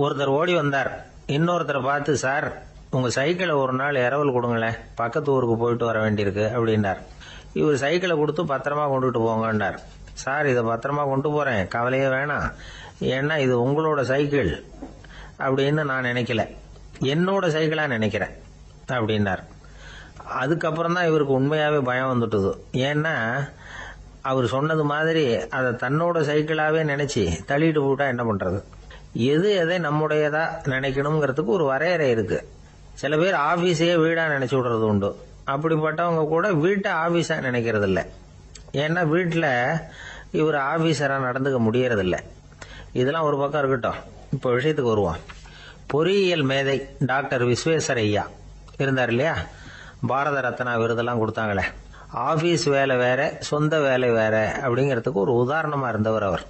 ஒருத்தர் ஓடி வந்தார். இன்னொருத்தரை பார்த்து, சார் உங்க சைக்கிளை ஒரு நாள் இரவல் கொடுங்களேன், பக்கத்து ஊருக்கு போயிட்டு வர வேண்டியிருக்கு அப்படின்னார். இவர் சைக்கிளை கொடுத்து பத்திரமா கொண்டுட்டு போங்கன்னார். சார் இதை பத்திரமா கொண்டு போறேன், கவலையே வேணாம், ஏன்னா இது உங்களோட சைக்கிள் அப்படின்னு நான் நினைக்கல, என்னோட சைக்கிளா நினைக்கிறேன் அப்படின்னார். அதுக்கப்புறம் தான் இவருக்கு உண்மையாவே பயம் வந்துட்டுது. ஏன்னா அவர் சொன்னது மாதிரி அதை தன்னோட சைக்கிளாவே நினைச்சு தள்ளிட்டு போட்டா என்ன பண்றது? எது எதை நம்முடையதா நினைக்கணுங்கிறதுக்கு ஒரு வரையறை இருக்கு. சில பேர் ஆபீஸையே வீடா நினைச்சு விடுறது உண்டு. அப்படிப்பட்டவங்க கூட வீட்டை ஆபீஸா நினைக்கிறது இல்லை. ஏன்னா வீட்டில் இவர் ஆபீஸரா நடந்துக்க முடியறதில்ல. இதெல்லாம் ஒரு பக்கம் இருக்கட்டும். இப்போ விஷயத்துக்கு வருவோம். பொறியியல் மேதை டாக்டர் விஸ்வேஸ்வரய்யா இருந்தார் இல்லையா, பாரத ரத்னா விருதெல்லாம் கொடுத்தாங்களே. ஆபீஸ் வேலை வேற, சொந்த வேலை வேற அப்படிங்கிறதுக்கு ஒரு உதாரணமா இருந்தவர் அவர்.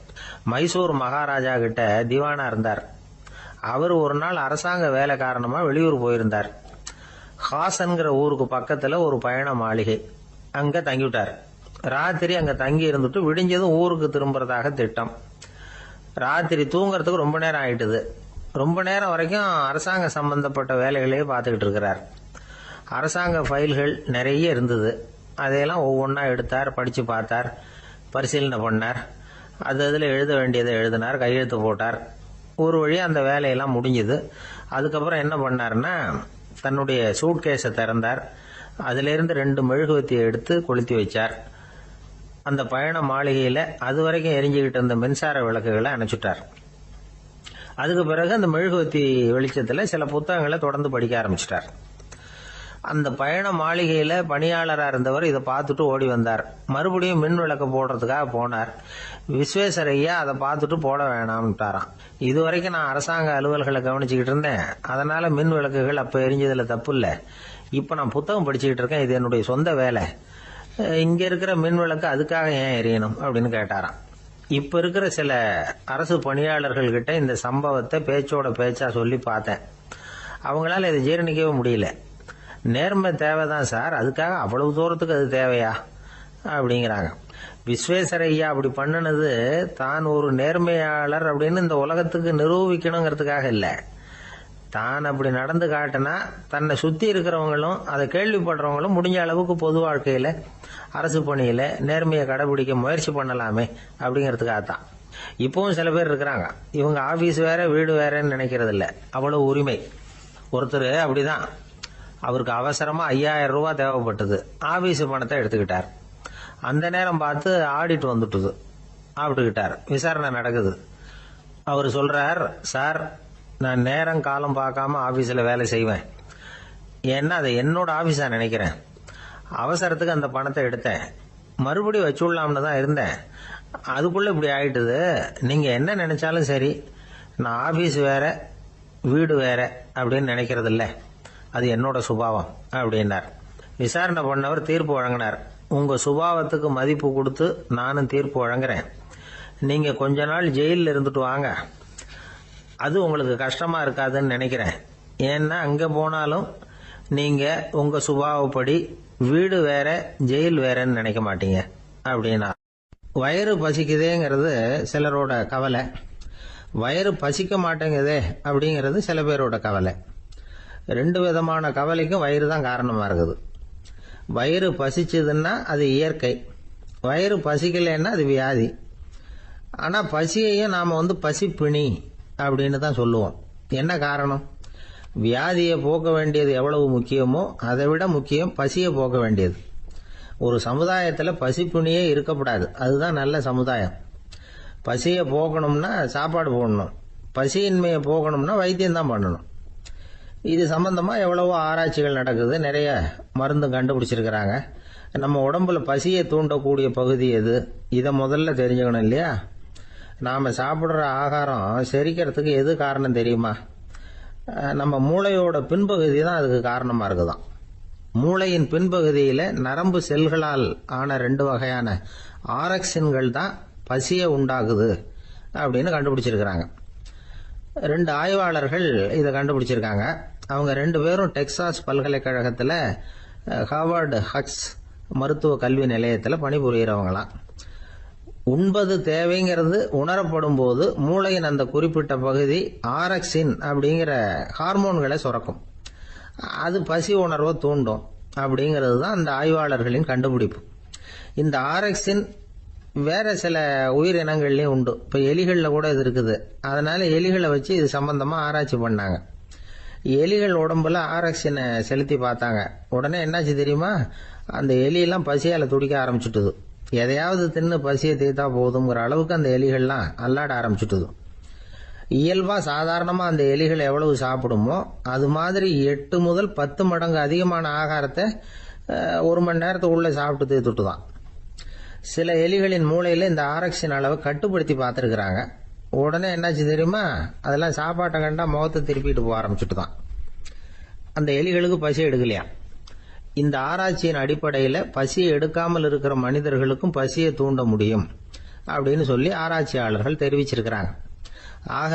மைசூர் மகாராஜா கிட்ட திவானா இருந்தார். அவர் ஒரு நாள் அரசாங்க வேலை காரணமா வெளியூர் போயிருந்தார். ஹாசன்கிற ஊருக்கு பக்கத்துல ஒரு பயண மாளிகை, அங்க தங்கிவிட்டார். ராத்திரி அங்க தங்கி இருந்துட்டு விடிஞ்சதும் ஊருக்கு திரும்புறதாக திட்டம். ராத்திரி தூங்குறதுக்கு ரொம்ப நேரம் ஆயிட்டுது. ரொம்ப நேரம் வரைக்கும் அரசாங்க சம்பந்தப்பட்ட வேலைகளையே பார்த்துக்கிட்டு இருக்கிறார். அரசாங்க ஃபைல்கள் நிறைய இருந்தது. அதையெல்லாம் ஒவ்வொன்றா எடுத்தார், படிச்சு பார்த்தார், பரிசீலனை பண்ணார். அதில் எழுத வேண்டியதை எழுதினார், கையெழுத்து போட்டார். ஒரு வழியா அந்த வேலையெல்லாம் முடிஞ்சுது. அதுக்கப்புறம் என்ன பண்ணார்னா, தன்னுடைய சூட்கேஸை திறந்தார். அதிலிருந்து 2 மெழுகுவத்தியை எடுத்து கொளுத்தி வச்சார். அந்த பயண மாளிகையில அது வரைக்கும் எரிஞ்சுக்கிட்டு இருந்த மின்சார விளக்குகளை அணைச்சுட்டார். அதுக்கு பிறகு அந்த மெழுகுவத்தி வெளிச்சத்துல சில புத்தகங்களை தொடர்ந்து படிக்க ஆரம்பிச்சிட்டார். அந்த பயண மாளிகையில பணியாளரா இருந்தவர் இதை பார்த்துட்டு ஓடி வந்தார். மறுபடியும் மின் விளக்கு போடுறதுக்காக போனார். விஸ்வேஸ்வரய்யா அதை பார்த்துட்டு போட வேணாம்ட்டாராம். இதுவரைக்கும் நான் அரசாங்க அலுவல்களை கவனிச்சுக்கிட்டு இருந்தேன், அதனால மின் விளக்குகள் அப்ப எரிஞ்சதுல தப்பு இல்லை. இப்ப நான் புத்தகம் படிச்சுக்கிட்டு இருக்கேன், இது என்னுடைய சொந்த வேலை, இங்க இருக்கிற மின் விளக்கு அதுக்காக ஏன் எரியணும் அப்படின்னு கேட்டாராம். இப்ப இருக்கிற சில அரசு பணியாளர்கள் கிட்ட இந்த சம்பவத்தை பேச்சோட பேச்சா சொல்லி பார்த்தேன். அவங்களால இதை ஜீரணிக்கவே முடியல. நேர்மை தேவைதான் சார், அதுக்காக அவ்வளவு தூரத்துக்கு அது தேவையா அப்படிங்கிறாங்க. விஸ்வேஸ்வரய்யா அப்படி பண்ணினது தான் ஒரு நேர்மையாளர் அப்படின்னு இந்த உலகத்துக்கு நிரூபிக்கணுங்கிறதுக்காக இல்லை. தான் அப்படி நடந்து காட்டினா தன்னை சுத்தி இருக்கிறவங்களும் அதை கேள்விப்படுறவங்களும் முடிஞ்ச அளவுக்கு பொது வாழ்க்கையில அரசு பணியில நேர்மையை கடைபிடிக்க முயற்சி பண்ணலாமே அப்படிங்கிறதுக்காகத்தான். இப்பவும் சில பேர் இருக்கிறாங்க, இவங்க ஆபீஸ் வேற வீடு வேறன்னு நினைக்கிறது இல்லை, அவ்வளவு உரிமை. ஒருத்தர் அப்படிதான், அவருக்கு அவசரமா 5000 ரூபாய் தேவைப்பட்டது. ஆபீஸ் பணத்தை எடுத்துக்கிட்டார். அந்த நேரம் பார்த்து ஆடிட் வந்துட்டுது. ஆப்பிட்டுக்கிட்டார். விசாரணை நடக்குது. அவர் சொல்றார், சார் நான் நேரம் காலம் பார்க்காம ஆபீஸ்ல வேலை செய்வேன், ஏன்னா அதை என்னோட ஆபீஸா நினைக்கிறேன். அவசரத்துக்கு அந்த பணத்தை எடுத்தேன், மறுபடியும் வச்சுடலாம்னு தான் இருந்தேன், அதுக்குள்ள இப்படி ஆயிட்டுது. நீங்க என்ன நினைச்சாலும் சரி, நான் ஆபீஸ் வேற வீடு வேற அப்படின்னு நினைக்கிறது இல்லை, அது என்னோட சுபாவம் அப்படின்னார். விசாரணை பண்ணவர் தீர்ப்பு வழங்கினார். உங்க சுபாவத்துக்கு மதிப்பு கொடுத்து நானும் தீர்ப்பு வழங்குறேன். நீங்க கொஞ்ச நாள் ஜெயிலில் இருந்துட்டு வாங்க, அது உங்களுக்கு கஷ்டமா இருக்காதுன்னு நினைக்கிறேன். ஏன்னா அங்க போனாலும் நீங்க உங்க சுபாவப்படி வீடு வேற ஜெயில் வேறன்னு நினைக்க மாட்டீங்க அப்படின்னா. வயிறு பசிக்குதேங்கிறது சிலரோட கவலை, வயிறு பசிக்க மாட்டேங்குதே அப்படிங்கிறது சில பேரோட கவலை. 2 விதமான கவலைக்கும் வயிறு தான் காரணமா இருக்குது. வயிறு பசிச்சதுன்னா அது இயற்கை, வயிறு பசிக்கலைன்னா அது வியாதி. ஆனா பசியையும் நாம பசிப்பிணி அப்படின்னு தான் சொல்லுவோம். என்ன காரணம்? வியாதியை போக்க வேண்டியது எவ்வளவு முக்கியமோ அதை விட முக்கியம் பசியை போக்க வேண்டியது. ஒரு சமுதாயத்துல பசிப்பிணியே இருக்கக்கூடாது, அதுதான் நல்ல சமுதாயம். பசியை போக்கணும்னா சாப்பாடு போடணும், பசியின்மையை போக்கணும்னா வைத்தியம் தான் பண்ணணும். இது சம்பந்தமா எவ்வளவோ ஆராய்ச்சிகள் நடக்குது, நிறைய மருந்து கண்டுபிடிச்சிருக்கிறாங்க. நம்ம உடம்புல பசியை தூண்டக்கூடிய பகுதி எது, இதை முதல்ல தெரிஞ்சுக்கணும் இல்லையா? நாம சாப்பிடுற ஆகாரம் செரிக்கிறதுக்கு எது காரணம் தெரியுமா? நம்ம மூளையோட பின்பகுதி தான் அதுக்கு காரணமா இருக்குதாம். மூளையின் பின்பகுதியில நரம்பு செல்களால் ஆன 2 வகையான ஆரக்சின்கள் தான் பசியை உண்டாகுது அப்படின்னு கண்டுபிடிச்சிருக்கிறாங்க. 2 ஆய்வாளர்கள் இதை கண்டுபிடிச்சிருக்காங்க. அவங்க 2 பேரும் டெக்சாஸ் பல்கலைக்கழகத்துல ஹார்வர்டு ஹக்ஸ் மருத்துவ கல்வி நிலையத்தில் பணிபுரியறவங்களாம். உண்பது தேவைங்கிறது உணரப்படும் போது மூளையின் அந்த குறிப்பிட்ட பகுதி ஆரக்சின் அப்படிங்கிற ஹார்மோன்களை சுரக்கும். அது பசி உணர்வை தூண்டும் அப்படிங்கிறது தான் அந்த ஆய்வாளர்களின் கண்டுபிடிப்பு. இந்த ஆரக்சின் வேற சில உயிரினங்கள்லயும் உண்டு. இப்போ எலிகளில் கூட இது இருக்குது. அதனால எலிகளை வச்சு இது சம்பந்தமா ஆராய்ச்சி பண்ணாங்க. எலிகள் உடம்புல ஆரக்சினை செலுத்தி பார்த்தாங்க. உடனே என்னாச்சு தெரியுமா? அந்த எலியெல்லாம் பசியால் துடிக்க ஆரம்பிச்சுட்டுது. எதையாவது தின்னு பசியை தீர்த்தா போதுங்கிற அளவுக்கு அந்த எலிகள்லாம் அல்லாட ஆரம்பிச்சுட்டுது. இயல்பாக சாதாரணமாக அந்த எலிகள் எவ்வளவு சாப்பிடுமோ அது மாதிரி 8 முதல் 10 மடங்கு அதிகமான ஆகாரத்தை 1 மணி நேரத்துக்குள்ளே சாப்பிட்டு தீர்த்துட்டு தான். சில எலிகளின் மூளையில் இந்த ஆரக்சின் அளவை கட்டுப்படுத்தி பார்த்துருக்குறாங்க. உடனே என்னாச்சு தெரியுமா? அதெல்லாம் சாப்பாட்டை கண்டா முகத்தை திருப்பிட்டு போக ஆரம்பிச்சுட்டு தான். அந்த எலிகளுக்கு பசி எடுக்கலையா? இந்த ஆராய்ச்சியின் அடிப்படையில் பசியை எடுக்காமல் இருக்கிற மனிதர்களுக்கும் பசியை தூண்ட முடியும் அப்படின்னு சொல்லி ஆராய்ச்சியாளர்கள் தெரிவிச்சிருக்கிறாங்க. ஆக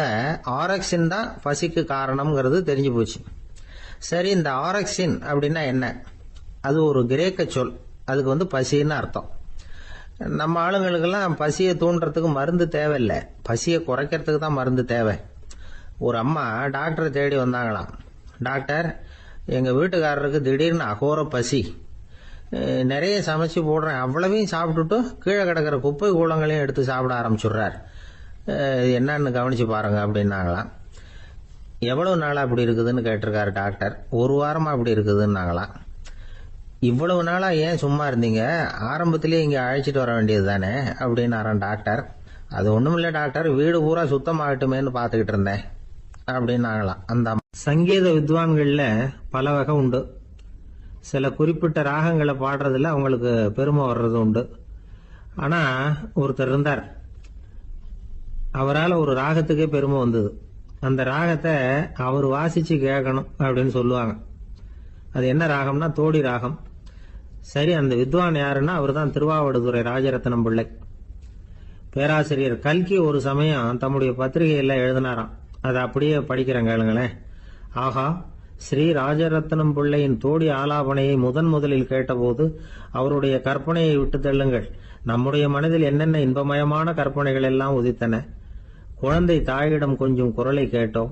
ஆரக்சின் தான் பசிக்கு காரணம்ங்கிறது தெரிஞ்சு போச்சு. சரி, இந்த ஆரக்சின் அப்படின்னா என்ன? அது ஒரு கிரேக்க சொல். அதுக்கு பசின்னு அர்த்தம். நம்ம ஆளுங்களுக்கெல்லாம் பசியை தூண்டுறதுக்கு மருந்து தேவையில்லை, பசியை குறைக்கிறதுக்கு தான் மருந்து தேவை. ஒரு அம்மா டாக்டரை தேடி வந்தாங்களாம். டாக்டர், எங்கள் வீட்டுக்காரருக்கு திடீர்னு அகோர பசி, நிறைய சமைச்சு போடுறேன், அவ்வளவையும் சாப்பிட்டுட்டு கீழே கிடக்கிற குப்பை கூலங்களையும் எடுத்து சாப்பிட ஆரம்பிச்சுடுறார், என்னன்னு கவனிச்சு பாருங்க அப்படின்னாங்களாம். எவ்வளவு நாளாக அப்படி இருக்குதுன்னு கேட்டிருக்காரு டாக்டர். 1 வாரமாக அப்படி இருக்குதுன்னாங்களாம். இவ்வளவு நாளா ஏன் சும்மா இருந்தீங்க? ஆரம்பத்திலேயே இங்கே அழைச்சிட்டு வர வேண்டியது தானே அப்படின்னாரான் டாக்டர். அது ஒன்றும் இல்லை டாக்டர், வீடு பூரா சுத்தமாகட்டுமேன்னு பார்த்துக்கிட்டு இருந்தேன் அப்படின்னாங்களாம் அந்த அம்மா. சங்கீத வித்வான்களில் பல வகை உண்டு. சில குறிப்பிட்ட ராகங்களை பாடுறதுல அவங்களுக்கு பெருமை வர்றது உண்டு. ஆனால் ஒருத்தர் இருந்தார், அவரால் ஒரு ராகத்துக்கே பெருமை வந்தது. அந்த ராகத்தை அவர் வாசிச்சு கேட்கணும் அப்படின்னு சொல்லுவாங்க. அது என்ன ராகம்னா தோடி ராகம். சரி, அந்த வித்வான் யாருன்னா அவர் தான் திருவாவடுதுறை ராஜரத்னம் பிள்ளை. பேராசிரியர் கல்கி ஒரு சமயம் தம்முடைய பத்திரிகையில் எழுதினாராம். அதை அப்படியே படிக்கிறேன் கேளுங்களேன். ஆகா, ஸ்ரீ ராஜரத்னம் பிள்ளையின் தோடி ஆலாபனையை முதலில் கேட்டபோது அவருடைய கற்பனையை விட்டு தள்ளுங்கள். நம்முடைய மனதில் என்னென்ன இன்பமயமான கற்பனைகள் எல்லாம் உதித்தன. குழந்தை தாயிடம் கொஞ்சம் குரலை கேட்டோம்,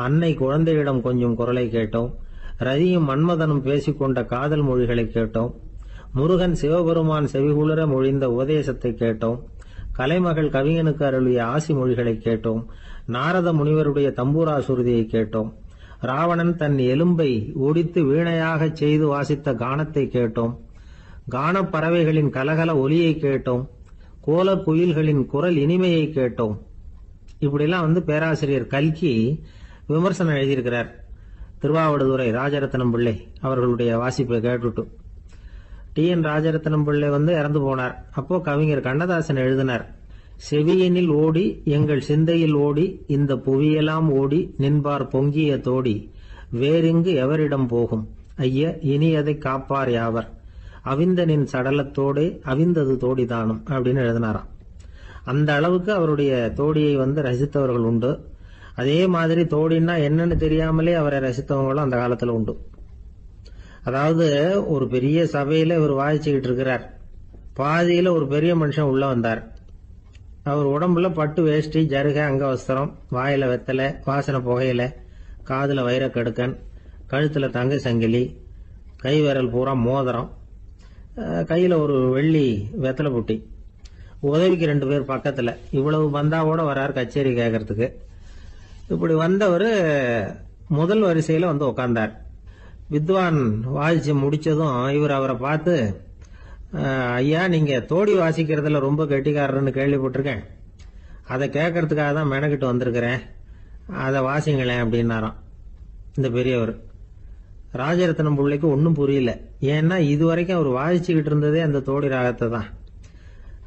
அன்னை குழந்தையிடம் கொஞ்சம் குரலை கேட்டோம், ரதியும் மன்மதனும் பேசிக்கொண்ட காதல் மொழிகளை கேட்டோம், முருகன் சிவபெருமான் செவிகுளிர மொழிந்த உபதேசத்தை கேட்டோம், கலைமகள் கவிஞனுக்கு அருளிய ஆசி மொழிகளை கேட்டோம், நாரத முனிவருடைய தம்பூரா சுருதியை கேட்டோம், ராவணன் தன் எலும்பை ஒடித்து வீணையாகச் செய்து வாசித்த கானத்தை கேட்டோம், கானப் பறவைகளின் கலகல ஒலியை கேட்டோம், கோல குயில்களின் குரல் இனிமையை கேட்டோம். இப்படிலாம் பேராசிரியர் கல்கி விமர்சனம் எழுதியிருக்கிறார். திருவாவடுதுறை ராஜரத்னம் பிள்ளை அவர்களுடைய வாசிப்பை கேட்டுட்டு டி.என். ராஜரத்னம் பிள்ளை இறந்து போனார். அப்போ கவிஞர் கண்ணதாசன் எழுதினார், செவியனில் ஓடி எங்கள் சிந்தையில் ஓடி இந்த புவியெல்லாம் ஓடி நின்பார் பொங்கிய தோடி வேறிங்கு எவரிடம் போகும் ஐய இனி அதை காப்பார் யாவர் அவிந்தனின் சடலத்தோடே அவிந்தது தோடிதானும் அப்படின்னு எழுதினாராம். அந்த அளவுக்கு அவருடைய தோடியை ரசித்தவர்கள் உண்டு. அதே மாதிரி தோடின்னா என்னன்னு தெரியாமலே அவரை ரசித்தவங்களும் அந்த காலத்துல உண்டு. அதாவது ஒரு பெரிய சபையில இவர் வாசிச்சுக்கிட்டு இருக்கிறார். பாதியில ஒரு பெரிய மனுஷன் உள்ள வந்தார். அவர் உடம்புல பட்டு வேஷ்டி, ஜருகை, அங்கவஸ்திரம், வாயில வெத்தலை, வாசனை புகையில, காதுல வைரக்கடுக்கன், கழுத்துல தங்க சங்கிலி, கை விரல் பூரா மோதிரம், கையில ஒரு வெள்ளி வெத்தலை புட்டி, உதவிக்கு 2 பேர் பக்கத்துல. இவ்வளவு பந்தாவோட வரார் கச்சேரி கேட்கறதுக்கு. இப்படி வந்தவர் முதல் வரிசையில உட்கார்ந்தார். வித்வான் வாசிச்சு முடிச்சதும் இவர் அவரை பார்த்து, ஐயா, நீங்க தோடி வாசிக்கிறதுல ரொம்ப கெட்டிக்காரர்னு கேள்விப்பட்டிருக்கேன், அதை கேட்கறதுக்காக தான் மெனக்கிட்டு வந்திருக்கிறேன், அதை வாசிங்களேன் அப்படின்னாராம் இந்த பெரியவர். ராஜரத்னம் பிள்ளைக்கு ஒன்றும் புரியல. ஏன்னா இதுவரைக்கும் அவர் வாசிச்சுக்கிட்டு இருந்ததே அந்த தோடி ராகத்தை தான்.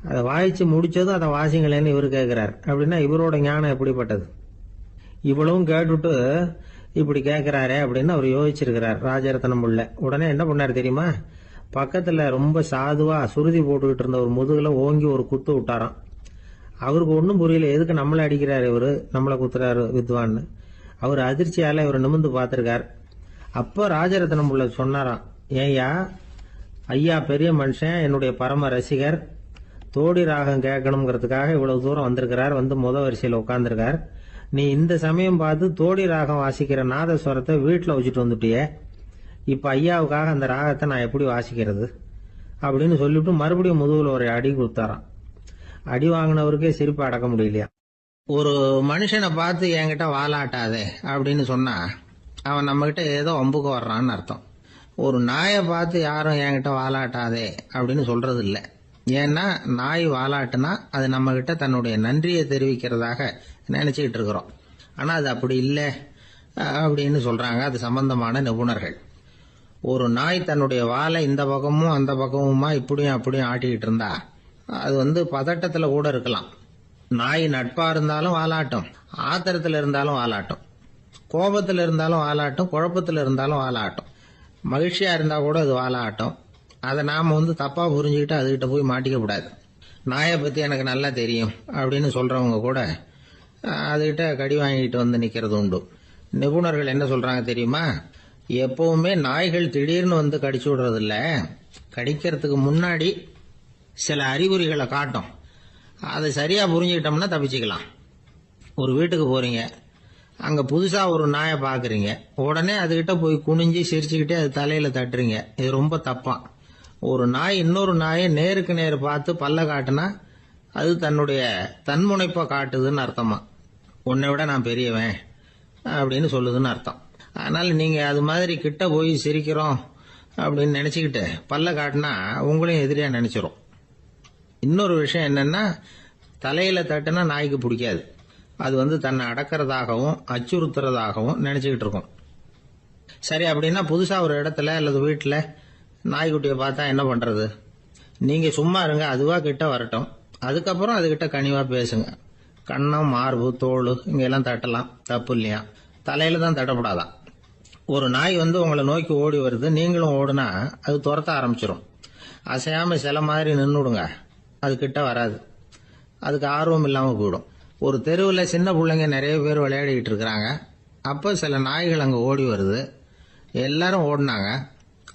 அதை வாசிச்சு முடிச்சதும் அதை வாசிங்களேன்னு இவர் கேட்கிறார். அப்படின்னா இவரோட ஞானம் எப்படிப்பட்டது? இவ்வளவும் கேட்டுட்டு இப்படி கேட்கிறாரே அப்படின்னு அவர் யோசிச்சிருக்கிறார் ராஜரத்னம் பிள்ளை. உடனே என்ன பண்ணார் தெரியுமா? பக்கத்துல ரொம்ப சாதுவா சுருதி போட்டுக்கிட்டு இருந்த ஒரு முதுகுல ஓங்கி ஒரு குத்து விட்டாராம். அவருக்கு ஒன்றும் புரியல, எதுக்கு நம்மளை அடிக்கிறாரு இவரு, நம்மளை குத்துறாரு வித்வான்னு. அவர் அதிர்ச்சியால இவர் நிமிந்து பார்த்திருக்கார். அப்ப ராஜரத்னம் பிள்ளை சொன்னாராம், ஏய்யா, ஐயா பெரிய மனுஷன், என்னுடைய பரம ரசிகர், தோடி ராகம் கேட்கணுங்கிறதுக்காக இவ்வளவு தூரம் வந்திருக்கிறார், வந்து முத வரிசையில் உட்கார்ந்துருக்கார். நீ இந்த சமயம் பார்த்து தோடி ராகம் வாசிக்கிற நாதஸ்வரத்தை வீட்டில் வச்சுட்டு வந்துட்டியே, இப்ப ஐயாவுக்காக அந்த ராகத்தை நான் எப்படி வாசிக்கிறது அப்படின்னு சொல்லிவிட்டு மறுபடியும் முதுகுல ஒரு அடி கொடுத்தாராம். அடி வாங்கினவருக்கே சிரிப்பு அடக்க முடியலையா. ஒரு மனுஷனை பார்த்து என்கிட்ட வாலாட்டாதே அப்படின்னு சொன்னா அவன் நம்ம கிட்ட ஏதோ வம்புக்கு வர்றான்னு அர்த்தம். ஒரு நாயை பார்த்து யாரும் என்கிட்ட வாலாட்டாதே அப்படின்னு சொல்றது இல்லை. ஏன்னா நாய் வாலாட்டுனா அது நம்ம கிட்ட தன்னுடைய நன்றியை தெரிவிக்கிறதாக நினைச்சுக்கிட்டு இருக்கிறோம். ஆனா அது அப்படி இல்லை அப்படின்னு சொல்றாங்க அது சம்பந்தமான நிபுணர்கள். ஒரு நாய் தன்னுடைய வாலை இந்த பக்கமும் அந்த பக்கமுமா இப்படியும் அப்படியும் ஆட்டிக்கிட்டு இருந்தா அது பதட்டத்துல கூட இருக்கலாம். நாய் நட்பா இருந்தாலும் வாலாட்டும், ஆத்திரத்துல இருந்தாலும் வாலாட்டும், கோபத்துல இருந்தாலும் வாலாட்டும், குழப்பத்துல இருந்தாலும் வாலாட்டும், மகிழ்ச்சியா இருந்தா கூட அது வாலாட்டும். அதை நாம தப்பா புரிஞ்சுக்கிட்டு அதுகிட்ட போய் மாட்டிக்க கூடாது. நாயை பத்தி எனக்கு நல்லா தெரியும் அப்படின்னு சொல்றவங்க கூட அதுகிட்ட கடி வாங்கிட்டு நிக்கிறது உண்டு. நிபுணர்கள் என்ன சொல்றாங்க தெரியுமா? எப்பவுமே நாய்கள் திடீர்னு கடிச்சு விடுறது இல்ல, கடிக்கிறதுக்கு முன்னாடி சில அறிகுறிகளை காட்டும். அதை சரியா புரிஞ்சுக்கிட்டோம்னா தப்பிச்சுக்கலாம். ஒரு வீட்டுக்கு போறீங்க, அங்க புதுசா ஒரு நாயை பாக்குறீங்க, உடனே அதுகிட்ட போய் குனிஞ்சு சிரிச்சுக்கிட்டே அது தலையில தட்டுறீங்க. இது ரொம்ப தப்பா. ஒரு நாய் இன்னொரு நாயை நேருக்கு நேர் பார்த்து பல்ல காட்டுனா அது தன்னுடைய தன்முனைப்பை காட்டுதுன்னு அர்த்தமா. உன்னை விட நான் பெரியவன் அப்படின்னு சொல்லுதுன்னு அர்த்தம். அதனால நீங்க அது மாதிரி கிட்ட போய் சிரிக்கிறோம் அப்படின்னு நினைச்சுக்கிட்டு பல்ல காட்டினா உங்களையும் எதிரியா நினைச்சிரும். இன்னொரு விஷயம் என்னன்னா, தலையில தட்டுனா நாய்க்கு பிடிக்காது. அது தன்னை அடக்கிறதாகவும் அச்சுறுத்துறதாகவும் நினைச்சுக்கிட்டு இருக்கும். சரி, அப்படின்னா புதுசா ஒரு இடத்துல அல்லது வீட்டுல நாய்க்குட்டியை பார்த்தா என்ன பண்றது? நீங்க சும்மா இருங்க, அதுவா கிட்ட வரட்டும். அதுக்கப்புறம் அதுகிட்ட கனிவா பேசுங்க. கண்ணம், மார்பு, தோல் இங்கெல்லாம் தட்டலாம், தப்பு இல்லையா? தலையில தான் தட்டப்படாதான். ஒரு நாய் உங்களை நோக்கி ஓடி வருது, நீங்களும் ஓடுனா அது துரத்த ஆரம்பிச்சிடும். அசையாம சில மாதிரி நின்றுடுங்க, அது கிட்ட வராது. அதுக்கு ஆர்வம் இல்லாம போயிடும். ஒரு தெருவில் சின்ன பிள்ளைங்க நிறைய பேர் விளையாடிக்கிட்டு இருக்கிறாங்க. அப்ப சில நாய்கள் அங்க ஓடி வருது. எல்லாரும் ஓடினாங்க.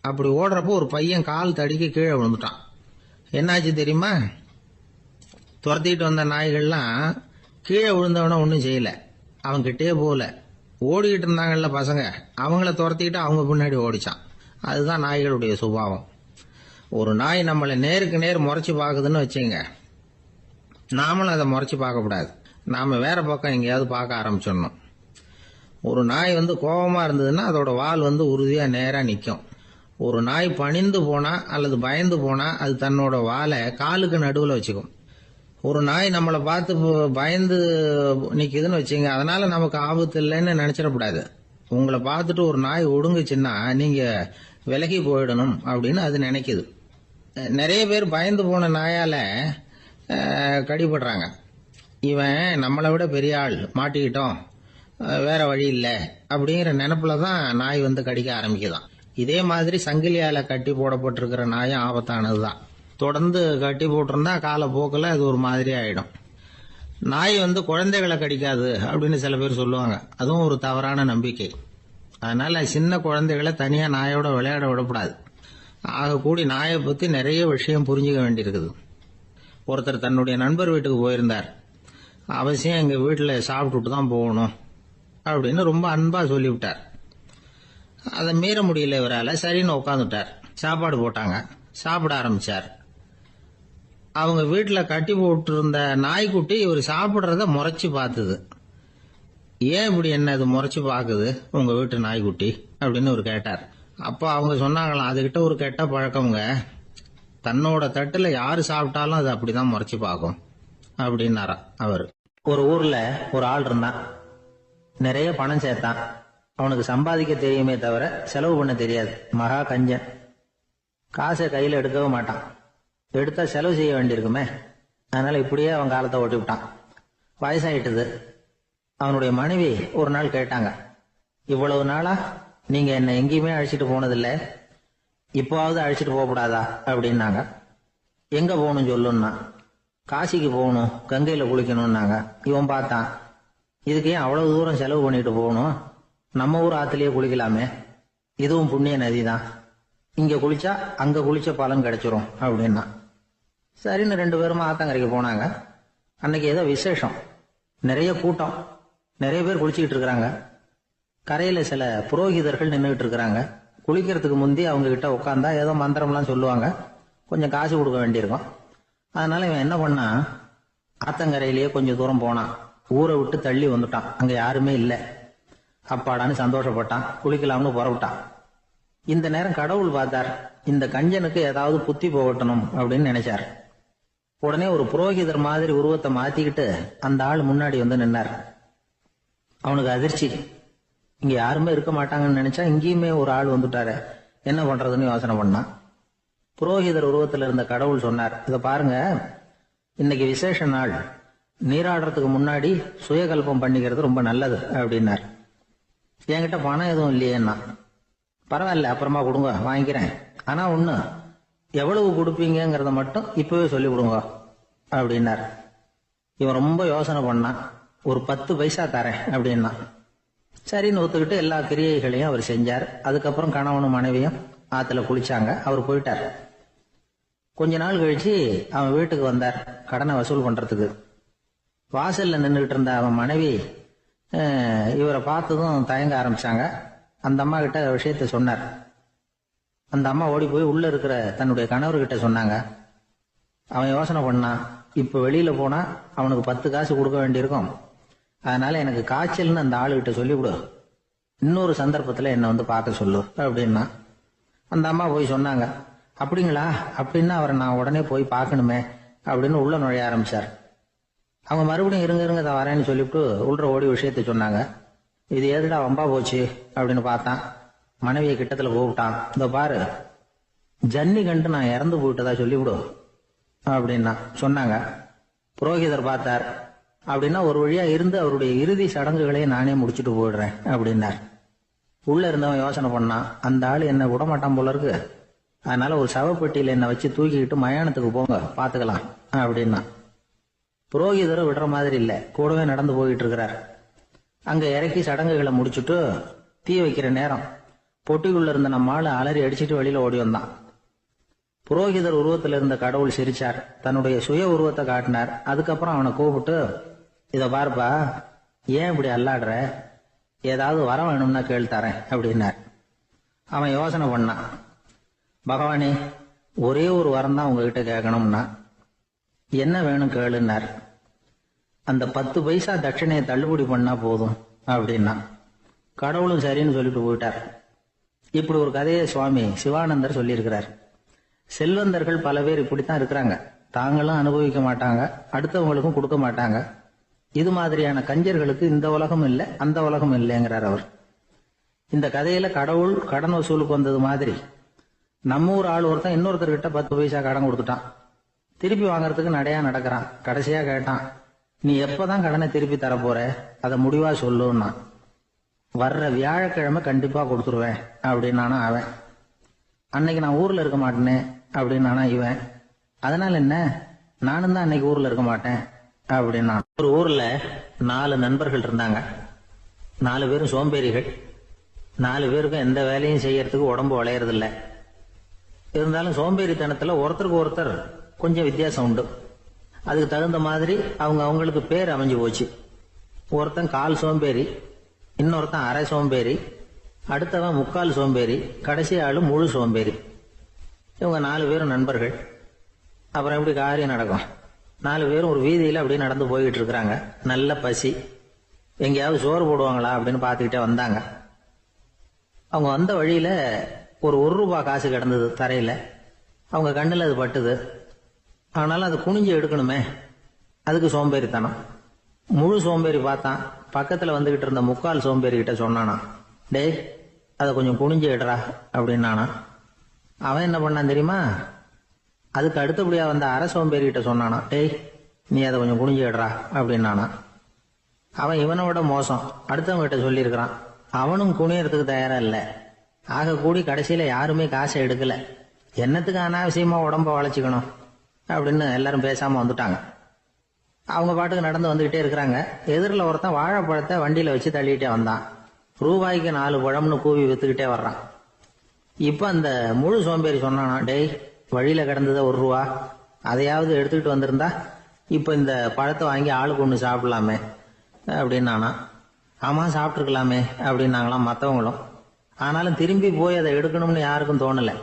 அப்படி ஓடுறப்போ ஒரு பையன் கால் தடிக்க கீழே விழுந்துட்டான். என்னாச்சு தெரியுமா? துரத்திட்டு வந்த நாய்கள்லாம் கீழே விழுந்தவன ஒன்றும் செய்யல, அவன் கிட்டே போகல. ஓடிக்கிட்டு இருந்தாங்கல்ல பசங்க, அவங்கள துரத்திக்கிட்டு அவங்க பின்னாடி ஓடிச்சான். அதுதான் நாய்களுடைய சுபாவம். ஒரு நாய் நம்மளை நேருக்கு நேர் முறைச்சு பாக்குதுன்னு வச்சுங்க, நாமளும் அதை முறைச்சு பார்க்க கூடாது. நாம வேற பக்கம் எங்கேயாவது பார்க்க ஆரம்பிச்சிடணும். ஒரு நாய் கோபமா இருந்ததுன்னா அதோட வால் உறுதியா நேரா நிற்கும். ஒரு நாய் பணிந்து போனா அல்லது பயந்து போனா அது தன்னோட வாலை காலுக்கு நடுவில் வச்சுக்கும். ஒரு நாய் நம்மளை பார்த்து பயந்து நிக்குதுன்னு வச்சுங்க, அதனால நமக்கு ஆபத்து இல்லைன்னு நினைச்சிடக்கூடாது. உங்களை பார்த்துட்டு ஒரு நாய் ஒடுங்குச்சுன்னா நீங்க விலகி போயிடணும் அப்படின்னு அது நினைக்குது. நிறைய பேர் பயந்து போன நாயால கடிபடுறாங்க. இவன் நம்மளை விட பெரிய ஆள், மாட்டிக்கிட்டோம், வேற வழி இல்லை அப்படிங்கிற நினைப்புல தான் நாய் கடிக்க ஆரம்பிக்குதான். இதே மாதிரி சங்கிலியால கட்டி போடப்பட்டிருக்கிற நாயும் ஆபத்தானதுதான். தொடர்ந்து கட்டி போட்டிருந்தா காலப்போக்கில் அது ஒரு மாதிரி ஆயிடும். நாய் குழந்தைகளை கடிக்காது அப்படின்னு சில பேர் சொல்லுவாங்க. அதுவும் ஒரு தவறான நம்பிக்கை. அதனால சின்ன குழந்தைகளை தனியா நாயோட விளையாட விடக்கூடாது. ஆக கூடி நாயை பத்தி நிறைய விஷயம் புரிஞ்சுக்க வேண்டியிருக்குது. ஒருத்தர் தன்னுடைய நண்பர் வீட்டுக்கு போயிருந்தார். அவசியம் எங்க வீட்டுல சாப்பிட்டுட்டு தான் போகணும் அப்படின்னு ரொம்ப அன்பா சொல்லிவிட்டார். அதை மீற முடியல இவரால. சரின்னு உட்காந்துட்டார். சாப்பாடு போட்டாங்க, சாப்பிட ஆரம்பிச்சார். அவங்க வீட்டுல கட்டி போட்டு இருந்த நாய்க்குட்டி இவர் சாப்பிடுறத முறைச்சு பார்த்தது. ஏன் இப்படி என்ன இது முறைச்சு பாக்குது உங்க வீட்டு நாய்க்குட்டி அப்படின்னு ஒரு கேட்டார். அப்போ அவங்க சொன்னாங்களாம், அதுகிட்ட ஒரு கெட்ட பழக்கம்ங்க, தன்னோட தட்டுல யாரு சாப்பிட்டாலும் அது அப்படிதான் முறைச்சு பார்க்கும் அப்படின்னாரா அவரு. ஒரு ஊர்ல ஒரு ஆள் இருந்தான். நிறைய பணம் சேர்த்தான். அவனுக்கு சம்பாதிக்க தெரியுமே தவிர செலவு பண்ண தெரியாது. மகா கஞ்சன். காசை கையில எடுக்கவும் மாட்டான். எடுத்தா செலவு செய்ய வேண்டியிருக்குமே. அதனால இப்படியே அவன் காலத்தை ஓட்டி விட்டான். வயசாயிட்டுது. அவனுடைய மனைவி ஒரு நாள் கேட்டாங்க, இவ்வளவு நாளா நீங்க என்ன எங்கேயுமே அழைச்சிட்டு போனதில்ல, இப்போவாவது அழைச்சிட்டு போகக்கூடாதா அப்படின்னாங்க. எங்க போகணும் சொல்லுன்னா. காசிக்கு போகணும், கங்கையில குளிக்கணும்னாங்க. இவன் பார்த்தான், இதுக்கு ஏன் அவ்வளவு தூரம் செலவு பண்ணிட்டு போகணும், நம்ம ஊர் ஆத்துலயே குளிக்கலாமே, இதுவும் புண்ணிய நதி தான், இங்க குளிச்சா அங்க குளிச்ச பலன் கிடைச்சிரும் அப்படின்னா. சரின்னு 2 பேரும் ஆத்தங்கரைக்கு போனாங்க. அன்னைக்கு ஏதோ விசேஷம், நிறைய கூட்டம், நிறைய பேர் குளிச்சுக்கிட்டு இருக்கிறாங்க. கரையில சில புரோகிதர்கள் நின்றுகிட்டு இருக்கிறாங்க. குளிக்கிறதுக்கு முந்தி அவங்க கிட்ட உட்காந்தா ஏதோ மந்திரம்லாம் சொல்லுவாங்க, கொஞ்சம் காசு கொடுக்க வேண்டியிருக்கும். அதனால இவன் என்ன பண்ணா, ஆத்தங்கரையிலேயே கொஞ்சம் தூரம் போனான். ஊரை விட்டு தள்ளி வந்துட்டான், அங்க யாருமே இல்லை. அப்பாடான்னு சந்தோஷப்பட்டான், குளிக்கலாம்னு புறப்பட்டான். இந்த நேரம் கடவுள் பார்த்தார், இந்த கஞ்சனுக்கு ஏதாவது புத்தி போகட்டணும் அப்படின்னு நினைச்சார். உடனே ஒரு புரோகிதர் மாதிரி உருவத்தை மாத்திக்கிட்டு அந்த ஆள் முன்னாடி வந்து நின்னார். அவனுக்கு அதிர்ச்சி, இங்க யாருமே இருக்க மாட்டாங்கன்னு நினைச்சா இங்கேயுமே ஒரு ஆள் வந்துட்டாரு, என்ன பண்றதுன்னு யோசனை பண்ணான். புரோகிதர் உருவத்தில் இருந்த கடவுள் சொன்னார், இதை பாருங்க, இன்னைக்கு விசேஷ நாள், நீராடுறதுக்கு முன்னாடி சுயகல்பம் பண்ணிக்கிறது ரொம்ப நல்லது அப்படின்னார். என்கிட்ட பணம் எதுவும் இல்லையேன்னா, பரவாயில்ல அப்புறமா கொடுங்க வாங்கிக்கிறேன், ஆனா ஒண்ணு, எவ்வளவு கொடுப்பீங்கிறத மட்டும் இப்பவே சொல்லி கொடுங்க அப்படின்னார். இவன் ரொம்ப யோசனை பண்ணான், ஒரு 10 பைசா தரேன் அப்படின்னா. சரின்னு ஒத்துக்கிட்டு எல்லா கிரியைகளையும் அவர் செஞ்சார். அதுக்கப்புறம் கணவனும் மனைவியும் ஆத்துல குளிச்சாங்க. அவர் போயிட்டார். கொஞ்ச நாள் கழிச்சு அவன் வீட்டுக்கு வந்தார் கடனை வசூல் பண்றதுக்கு. வாசல்ல நின்றுகிட்டு இருந்த அவன் மனைவி இவரை பார்த்ததும் தயங்க ஆரம்பிச்சாங்க. அந்த அம்மா கிட்ட விஷயத்த சொன்னார். அந்த அம்மா ஓடி போய் உள்ள இருக்கிற தன்னுடைய கணவர்கிட்ட சொன்னாங்க. அவன் யோசனை பண்ணான், இப்ப வெளியில போனா அவனுக்கு 10 காசு கொடுக்க வேண்டியிருக்கும், அதனால எனக்கு காய்ச்சல்னு அந்த ஆளுகிட்ட சொல்லிவிடு, இன்னொரு சந்தர்ப்பத்துல என்ன வந்து பார்க்க சொல்லு அப்படின்னா. அந்த அம்மா போய் சொன்னாங்க. அப்படிங்களா, அப்படின்னா அவரை நான் உடனே போய் பார்க்கணுமே அப்படின்னு உள்ள நுழைய ஆரம்பிச்சார். அவங்க மறுபடியும் இருங்க தான் வரேன்னு சொல்லிவிட்டு உள்ள ஓடி விஷயத்த சொன்னாங்க. இது எதுடா வம்பா போச்சு அப்படின்னு பார்த்தான். மனைவியை கிட்டத்துல கூப்பிட்டான், இந்த பாரு, ஜன்னி கண்டு நான் இறந்து போயிட்டதா சொல்லிவிடு அப்படின்னா சொன்னாங்க. புரோகிதர் பார்த்தார். அப்படின்னா ஒரு வழியா இருந்து அவருடைய இறுதி சடங்குகளையும் நானே முடிச்சுட்டு போயிடுறேன் அப்படின்னார். உள்ள இருந்தவன் யோசனை பண்ணான், அந்த ஆள் என்ன விடமாட்டான் போல இருக்கு, அதனால ஒரு சவப்பெட்டியில என்னை வச்சு தூக்கிக்கிட்டு மயானத்துக்கு போங்க பாத்துக்கலாம் அப்படின்னா. புரோகிதரை விடுற மாதிரி இல்ல, கூடவே நடந்து போயிட்டு இருக்கிறார். அங்க இறக்கி சடங்குகளை முடிச்சுட்டு தீ வைக்கிற நேரம் பொட்டிக்குள்ள இருந்த நம்ம ஆளு அலறி அடிச்சுட்டு வெளியில ஓடி வந்தான். புரோகிதர் உருவத்தில் இருந்த கடவுள் சிரிச்சார், தன்னுடைய சுய உருவத்தை காட்டினார். அதுக்கப்புறம் அவனை கூப்பிட்டு, இத பாருப்பா, ஏன் இப்படி அல்லாடுற, ஏதாவது வர வேணும்னா கேள் தரேன் அப்படின்னார். அவன் யோசனை பண்ணான், பகவானே ஒரே ஒரு வரம் தான் உங்ககிட்ட கேட்கணும்னா. என்ன வேணும் கேளுன்னார். அந்த 10 பைசா தட்சணையை தள்ளுபடி பண்ணா போதும் அப்படின்னா. கடவுளும் சரின்னு சொல்லிட்டு போயிட்டார். இப்படி ஒரு கதையை சுவாமி சிவானந்தர் சொல்லியிருக்கிறார். செல்வந்தர்கள் பல பேர் இப்படித்தான் இருக்கிறாங்க, தாங்களும் அனுபவிக்க மாட்டாங்க, அடுத்தவங்களுக்கும் கொடுக்க மாட்டாங்க. இது மாதிரியான கஞ்சர்களுக்கு இந்த உலகம் இல்லை அந்த உலகம் இல்லைங்கிறார் அவர். இந்த கதையில கடவுள் கடன் வசூலுக்கு வந்தது மாதிரி நம்ம ஊர் ஆள் ஒருத்தன் இன்னொருத்தர்கிட்ட 10 பைசா கடன் கொடுத்துட்டான். திருப்பி வாங்கறதுக்கு நடையா நடக்கிறான். கடைசியா கேட்டான், நீ எப்பதான் கடனை திருப்பி தரப்போற, அதை முடிவா சொல்லுன்னா. வர்ற வியாழக்கிழமை கண்டிப்பா கொடுத்துருவேன் அப்படின்னானா அவன். அன்னைக்கு நான் ஊர்ல இருக்க மாட்டேனே அப்படின்னானா இவன். அதனால என்ன, நானும் தான் அன்னைக்கு ஊர்ல இருக்க மாட்டேன் அப்படின்னா. ஒரு ஊர்ல 4 நண்பர்கள் இருந்தாங்க. 4 பேரும் சோம்பேறிகள். 4 பேருக்கும் எந்த வேலையும் செய்யறதுக்கு உடம்பு வளையறதில்ல. இருந்தாலும் சோம்பேறித்தனத்துல ஒருத்தருக்கு ஒருத்தர் கொஞ்சம் வித்தியாசம் உண்டு. அதுக்கு தகுந்த மாதிரி அவங்களுக்கு பேர் அமைஞ்சு போச்சு. ஒருத்தன் கால் சோம்பேறி, இன்னொருத்தன் அரை சோம்பேறி, அடுத்தவன் 3/4 சோம்பேறி, கடைசி ஆளு முழு சோம்பேறி. இவங்க 4 பேரும் நண்பர்கள். அப்புறம் எப்படி காரியம் நடக்கும்? 4 பேரும் ஒரு வீதியில அப்படியே நடந்து போய்கிட்டு இருக்கிறாங்க. நல்ல பசி, எங்கேயாவது சோறு போடுவாங்களா அப்படின்னு பாத்துக்கிட்டே வந்தாங்க. அவங்க வந்த வழியில ஒரு 1 ரூபாய் காசு கிடந்தது தரையில. அவங்க கண்ணுல அது பட்டுது. ஆனாலும் அது குனிஞ்சு எடுக்கணுமே, அதுக்கு சோம்பேறித்தனம். முழு சோம்பேறி பார்த்தான். பக்கத்துல வந்துகிட்டு இருந்த 3/4 சோம்பேறி கிட்ட சொன்னானா, டேய் அதை கொஞ்சம் குனிஞ்சு எடுறா அப்படின்னானா. அவன் என்ன பண்ணான் தெரியுமா, அதுக்கு அடுத்தபடியா வந்த அரை சோம்பேறி கிட்ட சொன்னானா, டேய் நீ அதை கொஞ்சம் குனிஞ்சு எடுறா அப்படின்னானா. அவன் இவனை விட மோசம், அடுத்தவங்க கிட்ட சொல்லியிருக்கிறான். அவனும் குனியறதுக்கு தயாரா இல்ல. ஆக கூடி கடைசியில யாருமே காசை எடுக்கல. என்னத்துக்கு அனாவசியமா உடம்ப வளைச்சுக்கணும் அப்படின்னு எல்லாரும் பேசாம வந்துட்டாங்க. அவங்க பாட்டுக்கு நடந்து வந்துகிட்டே இருக்கிறாங்க. எதிரில் ஒருத்தன் வாழைப்பழத்தை வண்டியில வச்சு தள்ளிட்டே வந்தான். ரூபாய்க்கு 4 பழம்னு கூவி வித்துக்கிட்டே வர்றான். இப்ப அந்த முழு சோம்பேறி சொன்னானா, டேய் வழியில கிடந்தத 1 ரூபா, அதையாவது எடுத்துக்கிட்டு வந்திருந்தா இப்போ இந்த பழத்தை வாங்கி ஆளுக்கு ஒன்று சாப்பிடலாமே அப்படின்னானா. ஆமாம் சாப்பிட்ருக்கலாமே அப்படின்னாங்களாம் மற்றவங்களும். ஆனாலும் திரும்பி போய் அதை எடுக்கணும்னு யாருக்கும் தோணலை.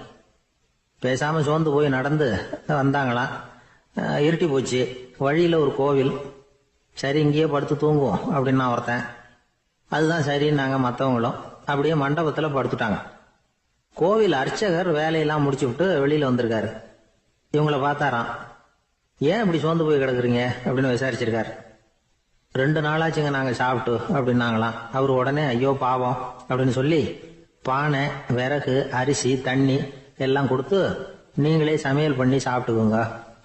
பேசாமல் சோர்ந்து போய் நடந்து வந்தாங்களாம். இருட்டி போச்சு. வழியில் ஒரு கோவில். சரி இங்கேயே படுத்து தூங்குவோம் அப்படின்னா ஒருத்தன். அதுதான் சரின்னாங்க மற்றவங்களும். அப்படியே மண்டபத்தில் படுத்துட்டாங்க. கோவில் அர்ச்சகர் வேலையெல்லாம் முடிச்சு விட்டு வெளியில் வந்திருக்காரு. இவங்கள பார்த்தாராம். ஏன் இப்படி சோர்ந்து போய் கிடக்குறீங்க அப்படின்னு விசாரிச்சிருக்காரு. 2 நாளாச்சுங்க நாங்கள் சாப்பிட்டு அப்படின்னாங்களாம். அவர் உடனே ஐயோ பாவம் அப்படின்னு சொல்லி பானை, விறகு, அரிசி, தண்ணி எல்லாம் கொடுத்து நீங்களே சமையல் பண்ணி சாப்பிட்டுக்கோங்க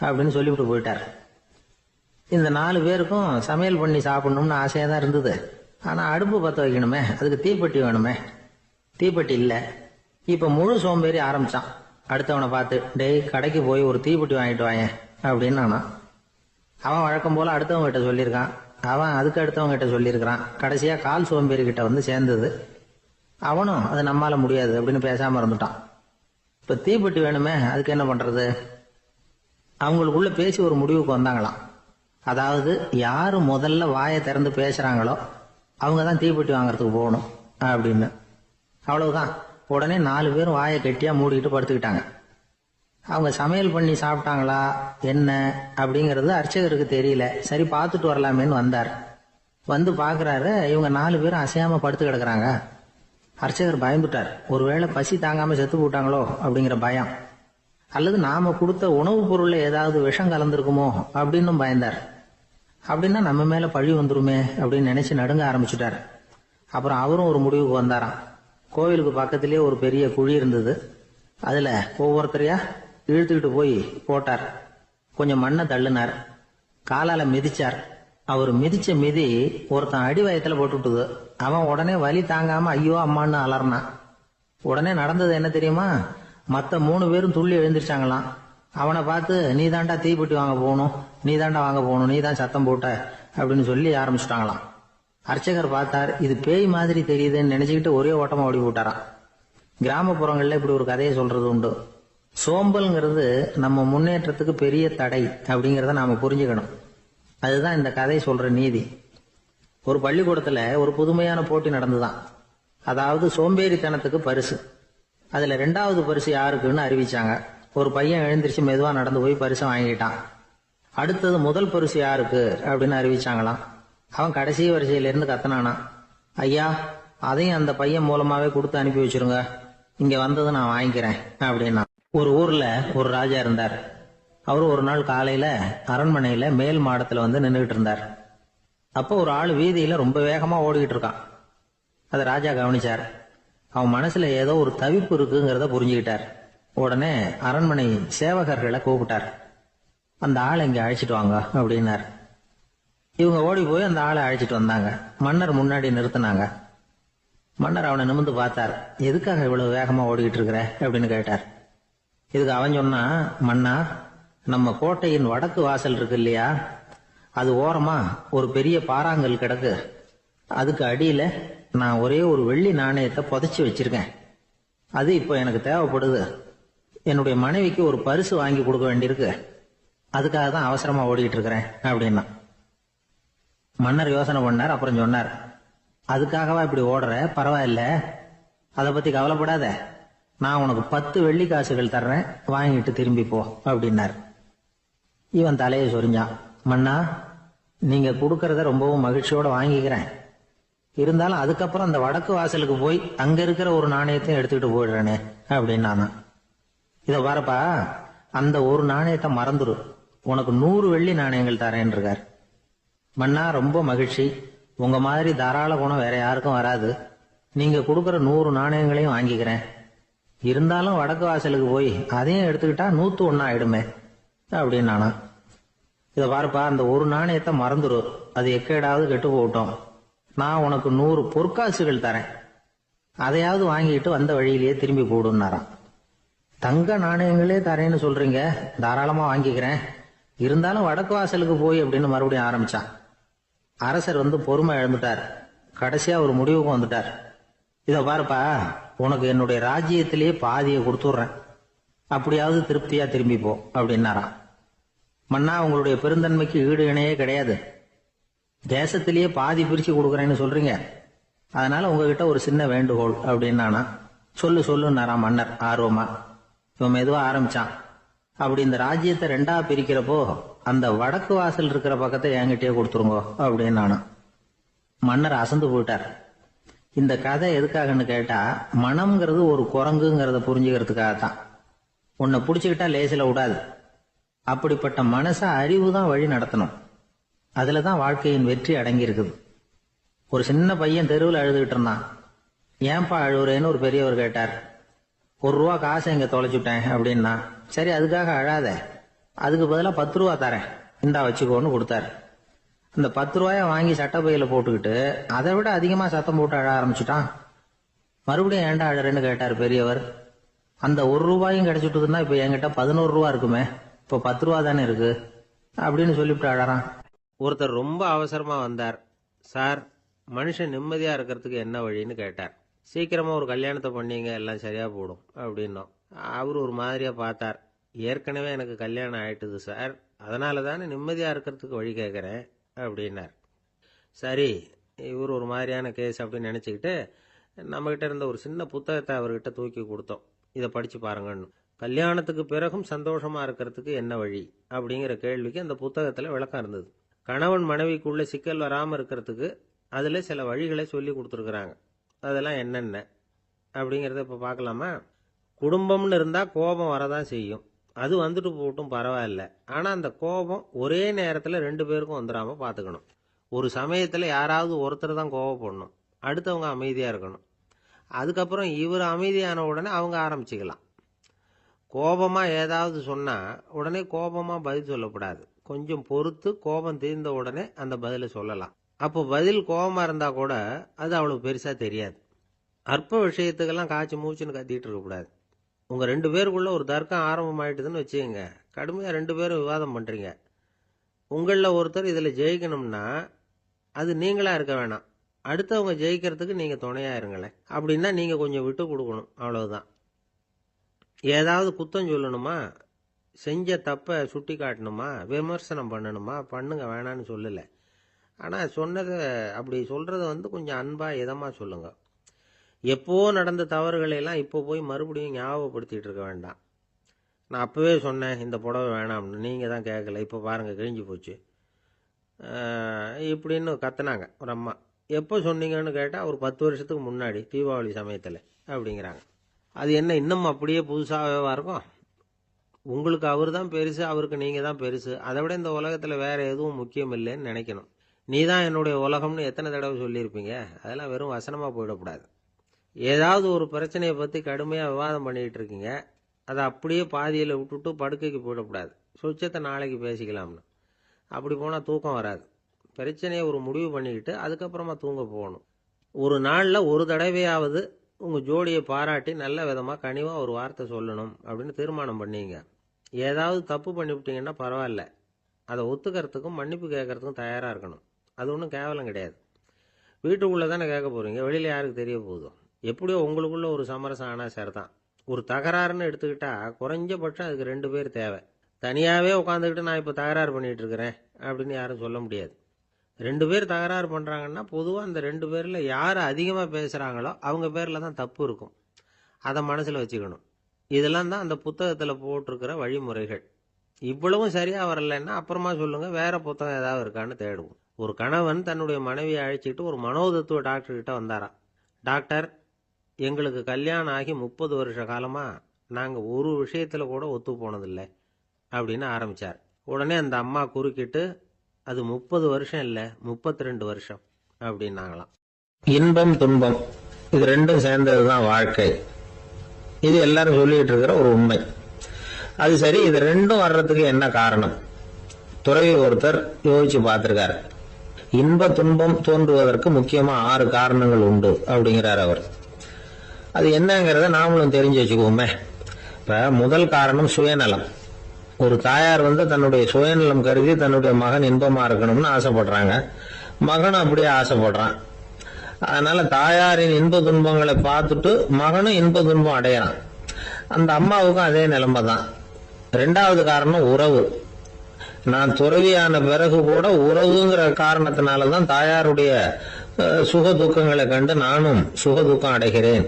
அப்படின்னு சொல்லிவிட்டு போயிட்டார். இந்த 4 பேருக்கும் சமையல் பண்ணி சாப்பிடணும்னு ஆசையாக தான் இருந்தது. ஆனால் அடுப்பு பற்ற வைக்கணுமே, அதுக்கு தீப்பெட்டி வேணுமே. தீப்பெட்டி இல்லை. இப்போ முழு சோம்பேறி ஆரம்பிச்சான். அடுத்தவனை பார்த்து டேய் கடைக்கு போய் ஒரு தீப்பெட்டி வாங்கிட்டு வாங்க அப்படின்னு நானா. அவன் வழக்கம் போல அடுத்தவங்க கிட்ட சொல்லியிருக்கான். அவன் அதுக்கு அடுத்தவங்க கிட்ட சொல்லியிருக்கிறான். கடைசியாக கால் சோம்பேறி கிட்ட வந்து சேர்ந்தது. அவனும் அது நம்மால முடியாது அப்படின்னு பேசாம இருந்துட்டான். இப்போ தீப்பெட்டி வேணுமே, அதுக்கு என்ன பண்றது? அவங்களுக்குள்ள பேசி ஒரு முடிவுக்கு வந்தாங்களாம். அதாவது யாரு முதல்ல வாயை திறந்து பேசுறாங்களோ அவங்க தான் தீப்பெட்டி வாங்கறதுக்கு போகணும் அப்படின்னு. அவ்வளவுதான். உடனே 4 பேரும் வாயை கெட்டியா மூடிக்கிட்டு படுத்துக்கிட்டாங்க. அவங்க சமையல் பண்ணி சாப்பிட்டாங்களா என்ன அப்படிங்கிறது அர்ச்சகருக்கு தெரியல. சரி பார்த்துட்டு வரலாமேன்னு வந்தார். வந்து பாக்குறாரு, இவங்க 4 பேரும் அசையாம படுத்து கிடக்குறாங்க. அர்ச்சகர் பயந்துட்டார். ஒருவேளை பசி தாங்காம செத்து போட்டாங்களோ அப்படிங்கிற பயம், அல்லது நாம கொடுத்த உணவுப் பொருள்ல ஏதாவது விஷம் கலந்துருக்குமோ அப்படின்னு பயந்தார். அப்படின்னா நம்ம மேல பழி வந்துருமே அப்படின்னு நினைச்சு நடுங்க ஆரம்பிச்சுட்டார். அப்புறம் அவரும் ஒரு முடிவுக்கு வந்தாராம். கோவிலுக்கு பக்கத்திலேயே ஒரு பெரிய குழி இருந்தது. அதுல ஒவ்வொருத்தரையா இழுத்துக்கிட்டு போய் போட்டார். கொஞ்சம் மண்ணை தள்ளினார். காலால மிதிச்சார். அவர் மிதிச்ச மிதி ஒருத்தன் அடி வயத்துல போட்டுவிட்டது. அவன் உடனே வலி தாங்காம ஐயோ அம்மான்னு அலறினான். உடனே நடந்தது என்ன தெரியுமா? மற்ற 3 பேரும் துள்ளி எழுந்திருச்சாங்களாம். அவனை பார்த்து நீ தாண்டா தீப்பெட்டி வாங்க போகணும், நீ தாண்டா வாங்க போகணும், நீ தான் சத்தம் போட்ட அப்படின்னு சொல்லி ஆரம்பிச்சுட்டாங்களாம். அர்ச்சகர் பார்த்தார். இது பேய் மாதிரி தெரியுதுன்னு நினைச்சுக்கிட்டு ஒரே ஓட்டமா ஓடி போட்டாராம். கிராமப்புறங்கள்ல இப்படி ஒரு கதையை சொல்றது உண்டு. சோம்பல்ங்கிறது நம்ம முன்னேற்றத்துக்கு பெரிய தடை அப்படிங்கிறத நாம புரிஞ்சுக்கணும். அதுதான் இந்த கதை சொல்ற நீதி. ஒரு பள்ளிக்கூடத்துல ஒரு புதுமையான போட்டி நடந்துதான். அதாவது சோம்பேறித்தனத்துக்கு பரிசு. அதுல 2வது பரிசு யாருக்குன்னு அறிவிச்சாங்க. ஒரு பையன் எழுந்திரிச்சு மெதுவா நடந்து போய் பரிசை வாங்கிட்டான். அடுத்தது முதல் பரிசு யாருக்கு அப்படின்னு அறிவிச்சாங்களாம். அவன் கடைசி வரிசையில இருந்து கத்தனானா, ஐயா அதையும் அந்த பையன் மூலமாவே கொடுத்து அனுப்பி வச்சிருங்க, இங்க வந்தது நான் வாங்கிக்கிறேன் அப்படின்னா. ஒரு ஊர்ல ஒரு ராஜா இருந்தார். அவரு ஒரு நாள் காலையில அரண்மனையில மேல் மாடத்துல வந்து நின்றுகிட்டு இருந்தார். அப்போ ஒரு ஆள் வீதியில ரொம்ப வேகமா ஓடிக்கிட்டு இருக்கான். அதை ராஜா கவனிச்சார். அவன் மனசுல ஏதோ ஒரு தவிப்பு இருக்குங்கிறத புரிஞ்சுக்கிட்டார். உடனே அரண்மனை சேவகர்களை கூப்பிட்டார். அந்த ஆளை இங்க அழைச்சிட்டு வாங்க அப்படின்னார். இவங்க ஓடி போய் அந்த ஆளை அழைச்சிட்டு வந்தாங்க. மன்னர் முன்னாடி நிறுத்தினாங்க. மன்னர் அவனை நிமிர்ந்து பார்த்தார். எதுக்காக இவ்வளவு வேகமா ஓடிக்கிட்டு இருக்கிற அப்படின்னு கேட்டார். இதுக்கு அவன் சொன்னா, மன்னா நம்ம கோட்டையின் வடக்கு வாசல் இருக்கு இல்லையா, அது ஓரமா ஒரு பெரிய பாறாங்கல் கிடக்கு. அதுக்கு அடியில நான் ஒரே ஒரு வெள்ளி நாணயத்தை புதைச்சி வச்சிருக்கேன். அது இப்போ எனக்கு தேவைப்படுது. என்னுடைய மனைவிக்கு ஒரு பரிசு வாங்கி கொடுக்க வேண்டியிருக்கு. அதுக்காக தான் அவசரமா ஓடிக்கிட்டு இருக்கிறேன் அப்படின்னா. மன்னர் யோசனை பண்ணார். அப்புறம் சொன்னார், அதுக்காகவா இப்படி ஓடுற? பரவாயில்ல, அதை பத்தி கவலைப்படாத. நான் உனக்கு 10 வெள்ளி காசுகள் தர்றேன், வாங்கிட்டு திரும்பி போ அப்படின்னார். இவன் தலையை சொரிஞ்சான். மன்னா நீங்க கொடுக்கறத ரொம்பவும் மகிழ்ச்சியோட வாங்கிக்கிறேன். இருந்தாலும் அதுக்கப்புறம் அந்த வடக்கு வாசலுக்கு போய் அங்க இருக்கிற ஒரு நாணயத்தையும் எடுத்துக்கிட்டு போயிடுறேனே அப்படின்னா. இத பாருப்பா, அந்த ஒரு நாணயத்தை மறந்துரு, உனக்கு 100 வெள்ளி நாணயங்கள் தரேன் இருக்கார். மன்னா ரொம்ப மகிழ்ச்சி, உங்க மாதிரி தாராள குணம் வேற யாருக்கும் வராது. நீங்க கொடுக்கற 100 நாணயங்களையும் வாங்கிக்கிறேன். இருந்தாலும் வடக்கு வாசலுக்கு போய் அதையும் எடுத்துக்கிட்டா 101 ஆயிடுமே அப்படின்னானா. இத பாருப்பா, அந்த ஒரு நாணயத்தை மறந்துரு, அது எக்கேடாவது கெட்டு போகட்டும். நான் உனக்கு 100 பொற்காசுகள் தரேன், அதையாவது வாங்கிட்டு வந்த வழியிலேயே திரும்பி போடுன்னாராம். தங்க நாணயங்களே தரேன்னு சொல்றீங்க, தாராளமா வாங்கிக்கிறேன். இருந்தாலும் வடக்கு வாசலுக்கு போய் அப்படின்னு மறுபடியும் ஆரம்பிச்சான். அரசர் வந்து பொறுமை இழந்துட்டார். கடைசியா ஒரு முடிவுக்கு வந்துட்டார். இத பாருப்பா, உனக்கு என்னுடைய ராஜ்யத்திலேயே பாதியை கொடுத்துடுறேன், அப்படியாவது திருப்தியா திரும்பி போ அப்படின்னாராம். மன்னா, உங்களுடைய பெருந்தன்மைக்கு ஈடு இணையே கிடையாது. தேசத்திலேயே பாதி பிரிச்சு கொடுக்குறேன்னு சொல்றீங்க, அதனால உங்ககிட்ட ஒரு சின்ன வேண்டுகோள் அப்படின்னானா. சொல்லுன்னாராம் மன்னர் ஆர்வமா. இவன் மெதுவா ஆரம்பிச்சான். அப்படி இந்த ராஜ்யத்தை ரெண்டா பிரிக்கிறப்போ அந்த வடக்கு வாசல் இருக்கிற பக்கத்தை என்கிட்டயே கொடுத்துருங்கோ அப்படின்னானா. மன்னர் அசந்து போயிட்டார். இந்த கதை எதுக்காகன்னு கேட்டா, மனம்ங்கிறது ஒரு குரங்குங்கிறத புரிஞ்சுக்கிறதுக்காகத்தான். உன்னை பிடிச்சுக்கிட்டா லேசில விடாது. அப்படிப்பட்ட மனச அறிவு தான் வழி நடத்தணும். அதுலதான் வாழ்க்கையின் வெற்றி அடங்கி இருக்குது. ஒரு சின்ன பையன் தெருவில் அழுதுகிட்டு இருந்தான். ஏன்பா அழுவுறேன்னு ஒரு பெரியவர் கேட்டார். ₹1 காசை இங்க தொலைச்சுட்டேன் அப்படின்னா. சரி, அதுக்காக அழாத, அதுக்கு பதிலா 10 ரூபா தரேன், இந்தா வச்சுக்கோன்னு கொடுத்தாரு. அந்த 10 ரூபாய வாங்கி சட்டப்பையில போட்டுக்கிட்டு அதை விட அதிகமா சத்தம் போட்டு அழ ஆரம்பிச்சுட்டான். மறுபடியும் ஏன்டா அழறேன்னு கேட்டார் பெரியவர். அந்த ₹1 கிடைச்சிட்டுதுன்னா இப்ப என்கிட்ட 11 ரூபா இருக்குமே, இப்ப 10 ரூபா தானே இருக்கு அப்படின்னு சொல்லிவிட்டு அழறான். ஒருத்தர் ரொம்ப அவசரமா வந்தார். சார், மனுஷன் நிம்மதியா இருக்கிறதுக்கு என்ன வழின்னு கேட்டார். சீக்கிரமா ஒரு கல்யாணத்தை பண்ணீங்க, எல்லாம் சரியா போடும் அப்படின்னோம். அவர் ஒரு மாதிரியா பார்த்தார். ஏற்கனவே எனக்கு கல்யாணம் ஆயிட்டுது சார், அதனால தானே நிம்மதியா இருக்கிறதுக்கு வழி கேட்கறேன் அப்படின்னார். சரி, இவர் ஒரு மாதிரியான கேஸ் அப்படின்னு நினைச்சுக்கிட்டு நம்மகிட்ட இருந்த ஒரு சின்ன புத்தகத்தை அவர்கிட்ட தூக்கி கொடுத்தோம். இதை படிச்சு பாருங்கன்னு. கல்யாணத்துக்கு பிறகும் சந்தோஷமா இருக்கிறதுக்கு என்ன வழி அப்படிங்கிற கேள்விக்கு அந்த புத்தகத்துல விளக்கம் இருந்தது. கணவன் மனைவிக்குள்ள சிக்கல் வராம இருக்கிறதுக்கு அதுல சில வழிகளை சொல்லி கொடுத்துருக்குறாங்க. அதெல்லாம் என்னென்ன அப்படிங்கிறத இப்ப பார்க்கலாமா? குடும்பம்னு இருந்தா கோபம் வரதான் செய்யும். அது வந்துட்டு போட்டும் பரவாயில்ல. ஆனா அந்த கோபம் ஒரே நேரத்துல 2 பேருக்கும் வந்துடாம பாத்துக்கணும். ஒரு சமயத்துல யாராவது ஒருத்தர் தான் கோபப்படணும், அடுத்தவங்க அமைதியா இருக்கணும். அதுக்கப்புறம் இவர் அமைதியான உடனே அவங்க ஆரம்பிச்சுக்கலாம். கோபமா ஏதாவது சொன்னா உடனே கோபமா பதில் சொல்லக்கூடாது. கொஞ்சம் பொறுத்து கோபம் தீர்ந்த உடனே அந்த பதில சொல்லலாம். அப்போ பதில் கோபமா இருந்தா கூட அது அவ்வளவு பெருசா தெரியாது. அற்ப விஷயத்துக்கெல்லாம் காய்ச்சி மூச்சுன்னு கத்திட்டு இருக்க கூடாது. உங்க 2 பேருக்குள்ள ஒரு தர்க்கம் ஆரம்பம் ஆயிட்டுதுன்னு வச்சுக்கோங்க. கடுமையா 2 பேரும் விவாதம் பண்றீங்க. உங்கள ஒருத்தர் இதுல ஜெயிக்கணும்னா அது நீங்களா இருக்க வேணாம், அடுத்தவங்க ஜெயிக்கிறதுக்கு நீங்க துணையா இருங்களேன். அப்படின்னா நீங்க கொஞ்சம் விட்டு கொடுக்கணும், அவ்வளவுதான். ஏதாவது குத்தம் சொல்லணுமா, செஞ்ச தப்ப சுட்டி காட்டணுமா, விமர்சனம் பண்ணணுமா, பண்ணுங்க, வேணான்னு சொல்லல. ஆனா சொன்னதை அப்படி சொல்றத கொஞ்சம் அன்பா இதமா சொல்லுங்க. எப்போ நடந்த தவறுகளை எல்லாம் இப்போ போய் மறுபடியும் ஞாபகப்படுத்திட்டு இருக்க வேண்டாம். நான் அப்பவே சொன்னேன் இந்த புடவை வேணாம்னு, நீங்க தான் கேட்கல, இப்போ பாருங்க கிழிஞ்சு போச்சு இப்படின்னு கத்துனாங்க ஒரு அம்மா. எப்போ சொன்னீங்கன்னு கேட்டா ஒரு 10 வருஷத்துக்கு முன்னாடி தீபாவளி சமயத்துல அப்படிங்கிறாங்க. அது என்ன இன்னும் அப்படியே புதுசாகவே இருக்கும்? உங்களுக்கு அவர் தான் பெருசு, அவருக்கு நீங்க தான் பெருசு. அதை விட இந்த உலகத்துல வேற எதுவும் முக்கியம் இல்லைன்னு நினைக்கணும். நீ தான் என்னுடைய உலகம்னு எத்தனை தடவை சொல்லியிருப்பீங்க? அதெல்லாம் வெறும் வசனமா போயிடக்கூடாது. ஏதாவது ஒரு பிரச்சனையை பத்தி கடுமையா விவாதம் பண்ணிட்டு இருக்கீங்க, அதை அப்படியே பாதியில விட்டுட்டு படுக்கைக்கு போயிடக்கூடாது. சொச்சத்தை நாளைக்கு பேசிக்கலாம்னு. அப்படி போனா தூக்கம் வராது. பிரச்சனையை ஒரு முடிவு பண்ணிக்கிட்டு அதுக்கப்புறமா தூங்க போகணும். ஒரு நாள்ல ஒரு தடவையாவது உங்க ஜோடியை பாராட்டி நல்ல விதமா கனிவா ஒரு வார்த்தை சொல்லணும் அப்படின்னு தீர்மானம் பண்ணீங்க. ஏதாவது தப்பு பண்ணிவிட்டீங்கன்னா பரவாயில்ல, அதை ஒத்துக்கிறதுக்கும் மன்னிப்பு கேட்கறதுக்கும் தயாரா இருக்கணும். அது ஒன்றும் கேவலம் கிடையாது. வீட்டுக்குள்ள தானே கேட்க போறீங்க, வெளியில யாருக்கு தெரிய போகுதோ? எப்படியோ உங்களுக்குள்ள ஒரு சமரசம் ஆனா சரிதான். ஒரு தகராறுன்னு எடுத்துக்கிட்டா குறைஞ்சபட்சம் அதுக்கு 2 பேர் தேவை. தனியாவே உட்காந்துக்கிட்டு நான் இப்ப தகராறு பண்ணிட்டு இருக்கிறேன் அப்படின்னு யாரும் சொல்ல முடியாது. 2 பேர் தகராறு பண்றாங்கன்னா பொதுவா அந்த 2 பேர்ல யாரு அதிகமா பேசுறாங்களோ அவங்க பேர்ல தான் தப்பு இருக்கும். அதை மனசுல வச்சுக்கணும். இதெல்லாம் தான் அந்த புத்தகத்துல போட்டிருக்கிற வழிமுறைகள். இவ்வளவும் சரியா வரலன்னா அப்புறமா சொல்லுங்க, வேற புத்தகம் ஏதாவது இருக்கான்னு தேடுவோம். ஒரு கணவன் தன்னுடைய மனைவியை அழைச்சிட்டு ஒரு மனோதத்துவ டாக்டர் கிட்ட வந்தாராம். டாக்டர், எங்களுக்கு கல்யாணம் ஆகி 30 வருஷ காலமா நாங்க ஒரு விஷயத்துல கூட ஒத்து போனதில்லை அப்படின்னு ஆரம்பிச்சார். உடனே அந்த அம்மா குறுக்கிட்டு, அது 30 வருஷம் இல்ல 32 வருஷம் அப்படின்னாங்களாம். இன்பம் துன்பம் இது ரெண்டும் சேர்ந்ததுதான் வாழ்க்கை. இது எல்லாரும் சொல்லிட்டு இருக்கிற ஒரு உண்மை. அது சரி, இது ரெண்டும் வர்றதுக்கு என்ன காரணம்? துறவி ஒருத்தர் யோசிச்சு பார்த்திருக்காரு. இன்ப துன்பம் தோன்றுவதற்கு முக்கியமா 6 காரணங்கள் உண்டு அப்படிங்கிறார் அவர். அது என்னங்கிறத நாமளும் தெரிஞ்சு வச்சுக்குவோமே. இப்ப முதல் காரணம் சுயநலம். ஒரு தாயார் தன்னுடைய சுயநலம் கருதி தன்னுடைய மகன் இன்பமா இருக்கணும்னு ஆசைப்படுறாங்க. மகனும் அப்படியே ஆசைப்படுறான். அதனால தாயாரின் இன்ப துன்பங்களை பார்த்துட்டு மகனும் இன்ப துன்பம் அடையறான். அந்த அம்மாவுக்கும் அதே நிலைமை தான். 2வது காரணம் உறவு. நான் துறவியான பிறகு கூட உறவுங்கிற காரணத்தினாலதான் தாயாருடைய சுக துக்கங்களை கண்டு நானும் சுக துக்கம் அடைகிறேன்.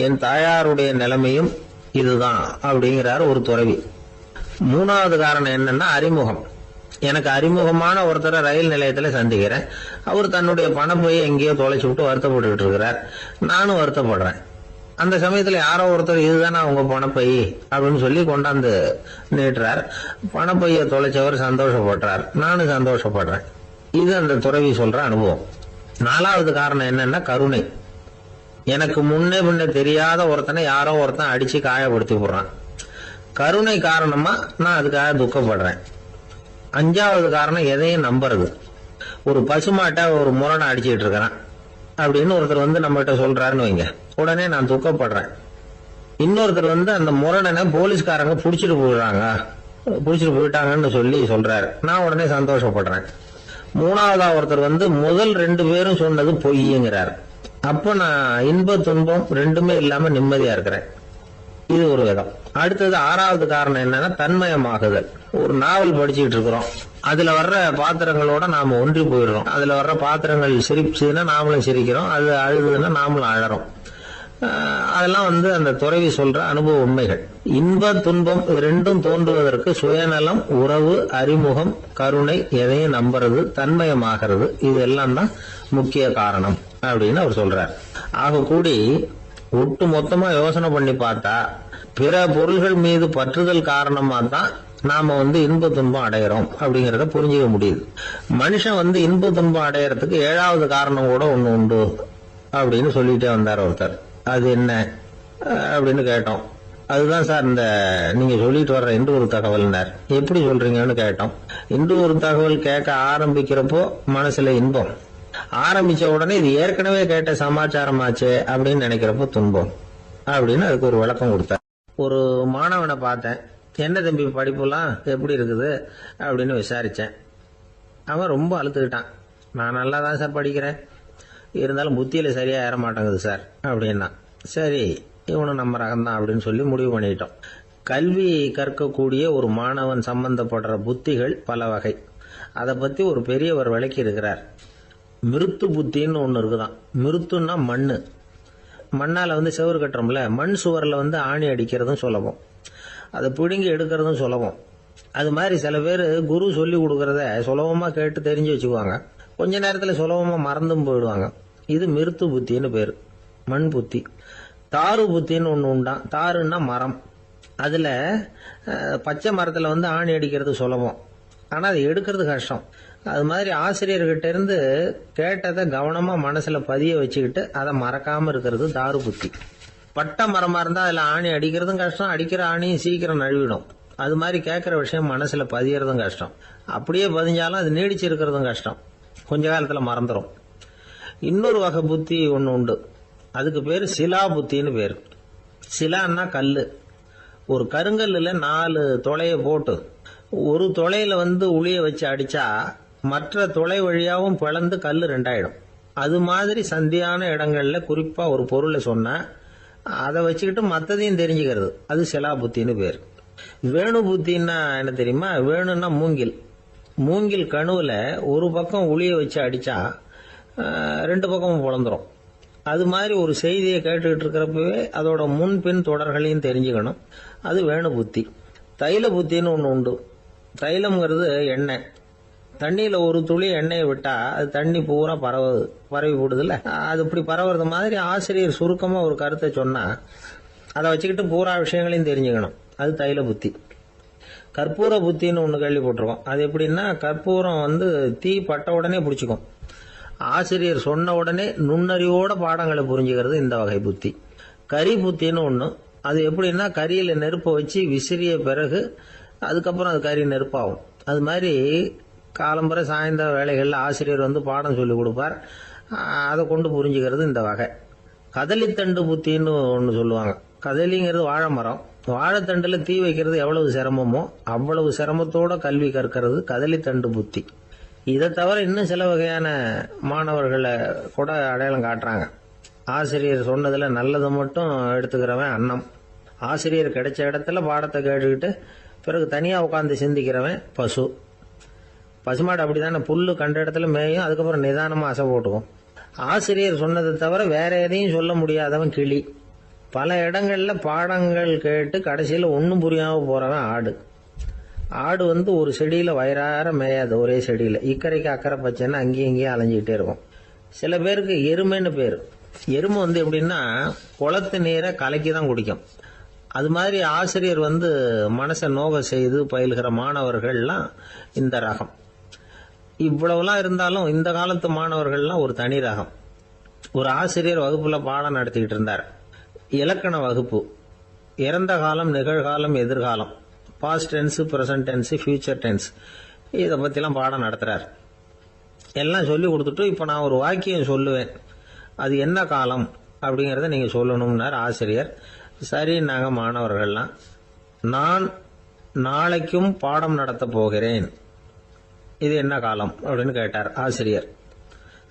என் தாயாருடைய நிலைமையும் இதுதான் அப்படிங்கிறார் ஒரு துறவி. மூணாவது காரணம் என்னன்னா அறிமுகம். எனக்கு அறிமுகமான ஒருத்தரை ரயில் நிலையத்துல சந்திக்கிறேன். அவர் தன்னுடைய பணப்பையை எங்கேயோ தொலைச்சு விட்டு வருத்தப்பட்டு இருக்கிறார். நானும் வருத்தப்படுறேன். அந்த சமயத்துல யாரோ ஒருத்தர் இதுதானே அவங்க பணப்பை அப்படின்னு சொல்லி கொண்டாந்து நீட்டுறார். பணப்பைய தொலைச்சவர் சந்தோஷப்படுறார், நானும் சந்தோஷப்படுறேன். இது அந்த துறவி சொல்ற அனுபவம். நாலாவது காரணம் என்னன்னா கருணை. எனக்கு முன்னே பின்ன தெரியாத ஒருத்தனை யாரோ ஒருத்தன் அடிச்சு காயப்படுத்தி போடுறான். கருணை காரணமா நான் அதுக்காக துக்கப்படுறேன். அஞ்சாவது காரணம் எதையும் நம்புறது. ஒரு பசுமாட்டை ஒரு முரணை அடிச்சுட்டு இருக்கிறான் அப்படின்னு ஒருத்தர் வந்து நம்மகிட்ட சொல்றாருன்னு வைங்க, உடனே நான் துக்கப்படுறேன். இன்னொருத்தர் வந்து அந்த முரணனை போலீஸ்காரங்க புடிச்சிட்டு போயிட்டாங்கன்னு சொல்லி சொல்றாரு, நான் உடனே சந்தோஷப்படுறேன். மூணாவதா ஒருத்தர் வந்து முதல் 2 பேரும் சொன்னது பொய்யுங்கிறார். அப்ப நான் இன்ப துன்பம் ரெண்டுமே இல்லாம நிம்மதியா இருக்கிறேன். இது ஒரு விதம். அடுத்தது 6வது காரணம் என்னன்னா தன்மயமாகுதல். ஒரு நாவல் படிச்சுட்டு இருக்கிறோம், அதுல வர்ற பாத்திரங்களோட நாம ஒன்றி போயிடுறோம். அதுல வர்ற பாத்திரங்கள் சிரிச்சுதுன்னா நாமளும் சிரிக்கிறோம், அது அழுதுன்னா நாமளும் அழறோம். அதெல்லாம் வந்து அந்த துறவி சொல்ற அனுபவ உண்மைகள். இன்ப துன்பம் ரெண்டும் தோன்றுவதற்கு சுயநலம், உறவு, அறிமுகம், கருணை, எதையும் நம்புறது, தன்மயமாகிறது, இது எல்லாம் தான் முக்கிய காரணம் அப்படின்னு அவர் சொல்றார். ஆக கூடி ஒட்டு மொத்தமா யோசனை பண்ணி பார்த்தா பிற பொருள்கள் மீது பற்றுதல் காரணமா தான் நாம வந்து இன்ப துன்பம் அடையிறோம் அப்படிங்கறத புரிஞ்சுக்க முடியுது. மனுஷன் வந்து இன்ப துன்பம் அடையறதுக்கு 7வது காரணம் கூட ஒண்ணு உண்டு அப்படின்னு சொல்லிட்டே வந்தார் ஒருத்தர். அது என்ன அப்படின்னு கேட்டோம். அதுதான் சார் இந்த நீங்க சொல்லிட்டு வர்ற இன்று ஒரு தகவல்னார். எப்படி சொல்றீங்கன்னு கேட்டோம். இன்று ஒரு தகவல் கேட்க ஆரம்பிக்கிறப்போ மனசுல இன்பம், ஆரம்பிச்ச உடனே இது ஏற்கனவே கேட்ட சமாச்சாரமாச்சே அப்படின்னு நினைக்கிறப்போ துன்பம் அப்படின்னு அதுக்கு ஒரு விளக்கம் கொடுத்தார். ஒரு மாணவனை பார்த்தேன். என்ன தம்பி படிப்புலாம் எப்படி இருக்குது அப்படின்னு விசாரிச்சேன். அவன் ரொம்ப அழுத்துக்கிட்டான். நான் நல்லா தான் சார் படிக்கிறேன், இருந்தாலும் புத்தியில சரியா ஏற மாட்டேங்குது சார் அப்படின்னா. சரி, இவனும் நம்ம ரகம்தான் அப்படின்னு சொல்லி முடிவு பண்ணிட்டோம். கல்வி கற்கக்கூடிய ஒரு மாணவன் சம்பந்தப்படுற புத்திகள் பல வகை. அதை பத்தி ஒரு பெரியவர் விளக்கி இருக்கிறார். மிருத்து புத்தின்னு ஒண்ணு இருக்குதான். மிருத்துன்னா மண்ணு. மண்ணால வந்து செவுறு கட்டுறோம்ல, மண் சுவரில் வந்து ஆணி அடிக்கிறதும் சுலபம், அதை பிடுங்கி எடுக்கிறதும் சுலபம். அது மாதிரி சில பேர் குரு சொல்லி கொடுக்கறத சுலபமா கேட்டு தெரிஞ்சு வச்சுக்குவாங்க, கொஞ்ச நேரத்துல சுலபமா மறந்தும் போயிடுவாங்க. இது மிருத்து புத்தின்னு பேரு, மண் புத்தி. தாரு புத்தின்னு ஒண்ணு உண்டான். தாருன்னா மரம். அதுல பச்சை மரத்துல வந்து ஆணி அடிக்கிறது சுலபம், ஆனா அதை எடுக்கிறது கஷ்டம். அது மாதிரி ஆசிரியர்கிட்ட இருந்து கேட்டதை கவனமா மனசுல பதிய வச்சுக்கிட்டு அதை மறக்காம இருக்கிறது தாரு புத்தி. பட்ட மரமா இருந்தா அதுல ஆணி அடிக்கிறதும் கஷ்டம், அடிக்கிற ஆணியும் சீக்கிரம் நழுவிடும். அது மாதிரி கேட்கிற விஷயம் மனசுல பதியறதும் கஷ்டம். அப்படியே பதிஞ்சாலும் அது நீடிச்சு இருக்கிறதும் கஷ்டம், கொஞ்ச காலத்துல மறந்துடும். இன்னொரு வகை புத்தி ஒண்ணு உண்டு, அதுக்கு பேரு சிலா புத்தின்னு பேரு. சிலான்னா கல்லு. ஒரு கருங்கல்லுல 4 துளைய போட்டு ஒரு துளையில வந்து உளிய வச்சு அடிச்சா மற்ற துளை வழியாவும் பிளந்து கல்லு 2ஆயிடும். அது மாதிரி சந்தியான இடங்கள்ல குறிப்பா ஒரு பொருளை சொன்னா அதை வச்சுக்கிட்டு மற்றதையும் தெரிஞ்சுக்கிறது, அது சிலா புத்தின்னு பேர். வேணு புத்தின்னா என்ன தெரியுமா? வேணும்னா மூங்கில். மூங்கில் கணுவுல ஒரு பக்கம் உளிய வச்சு அடிச்சா 2 பக்கமும் பிளந்துரும். அது மாதிரி ஒரு செய்தியை கேட்டுக்கிட்டு இருக்கிறப்பவே அதோட முன்பின் தொடர்களையும் தெரிஞ்சுக்கணும், அது வேணு புத்தி. தைல புத்தின்னு ஒண்ணு உண்டு. தைலம்ங்கிறது எண்ணெய். தண்ணியில ஒரு துளி எண்ணெயை விட்டா அது தண்ணி பூரா பரவி போடுதுல்ல, அது இப்படி பரவுறது மாதிரி ஆசிரியர் சுருக்கமா ஒரு கருத்தை சொன்னா அதை வச்சுக்கிட்டு பூரா விஷயங்களையும் தெரிஞ்சுக்கணும், அது தைல புத்தி. கற்பூர புத்தின்னு ஒண்ணு கேள்விப்பட்டிருக்கோம். அது எப்படின்னா, கற்பூரம் வந்து தீ பட்ட உடனே பிடிச்சிக்கும். ஆசிரியர் சொன்ன உடனே நுண்ணறிவோட பாடங்களை புரிஞ்சுக்கிறது இந்த வகை புத்தி. கரி புத்தின்னு ஒண்ணு. அது எப்படின்னா, கரியில நெருப்பை வச்சு விசிறிய பிறகு அதுக்கப்புறம் அது கறி நெருப்பாகும். அது மாதிரி காலம்பரை சாயந்தர வேலைகள்ல ஆசிரியர் வந்து பாடம் சொல்லி கொடுப்பார், அதை கொண்டு புரிஞ்சுக்கிறது இந்த வகை. கதலித்தண்டு புத்தின்னு ஒன்று சொல்லுவாங்க. கதலிங்கிறது வாழை மரம். வாழைத்தண்டுல தீ வைக்கிறது எவ்வளவு சிரமமோ அவ்வளவு சிரமத்தோட கல்வி கற்கிறது கதலித்தண்டு புத்தி. இதை தவிர இன்னும் சில வகையான மாணவர்களை கூட அடையாளம் காட்டுறாங்க. ஆசிரியர் சொன்னதுல நல்லதை மட்டும் எடுத்துக்கிறவன் அன்னம். ஆசிரியர் கிடைச்ச இடத்துல பாடத்தை கேட்டுக்கிட்டு பிறகு தனியா உட்காந்து சிந்திக்கிறவன் பசு. பசுமாடு அப்படித்தானே, புல்லு கண்ட இடத்துல மேயும், அதுக்கப்புறம் நிதானமா அசை போட்டுக்கும். ஆசிரியர் சொன்னதை தவிர வேற எதையும் சொல்ல முடியாதவன் கிளி. பல இடங்கள்ல பாடங்கள் கேட்டு கடைசியில ஒன்னும் புரியாம போறவன் ஆடு. ஆடு ஒரு செடியில வயிறார மேயாது, ஒரே செடியில இக்கரைக்கு அக்கறை பச்சைன்னா அங்கேயும் இங்கேயும் அலைஞ்சிக்கிட்டே இருக்கும். சில பேருக்கு எருமைன்னு பேரு. எருமை எப்படின்னா குளத்து நீரை கலக்கி தான் குடிக்கும். அது மாதிரி ஆசிரியர் மனசை நோக செய்து பயில்கிற மாணவர்கள்லாம் இந்த ரகம். இவ்வளவுலாம் இருந்தாலும் இந்த காலத்து மாணவர்கள்லாம் ஒரு தனி ரகம். ஒரு ஆசிரியர் வகுப்புல பாடம் நடத்திக்கிட்டு இருந்தார். இலக்கண வகுப்பு. இறந்த காலம், நிகழ்காலம், எதிர்காலம், past tense, present tense, future tense, இதை பத்திலாம் பாடம் நடத்துறார். எல்லாம் சொல்லி கொடுத்துட்டு இப்ப நான் ஒரு வாக்கியம் சொல்லுவேன், அது என்ன காலம் அப்படிங்கறத நீங்க சொல்லணும்னார் ஆசிரியர். சரி, நாங்க மாணவர்கள்லாம், நான் நாளைக்கும் பாடம் நடத்த போகிறேன், இது என்ன காலம் அப்படின்னு கேட்டார் ஆசிரியர்.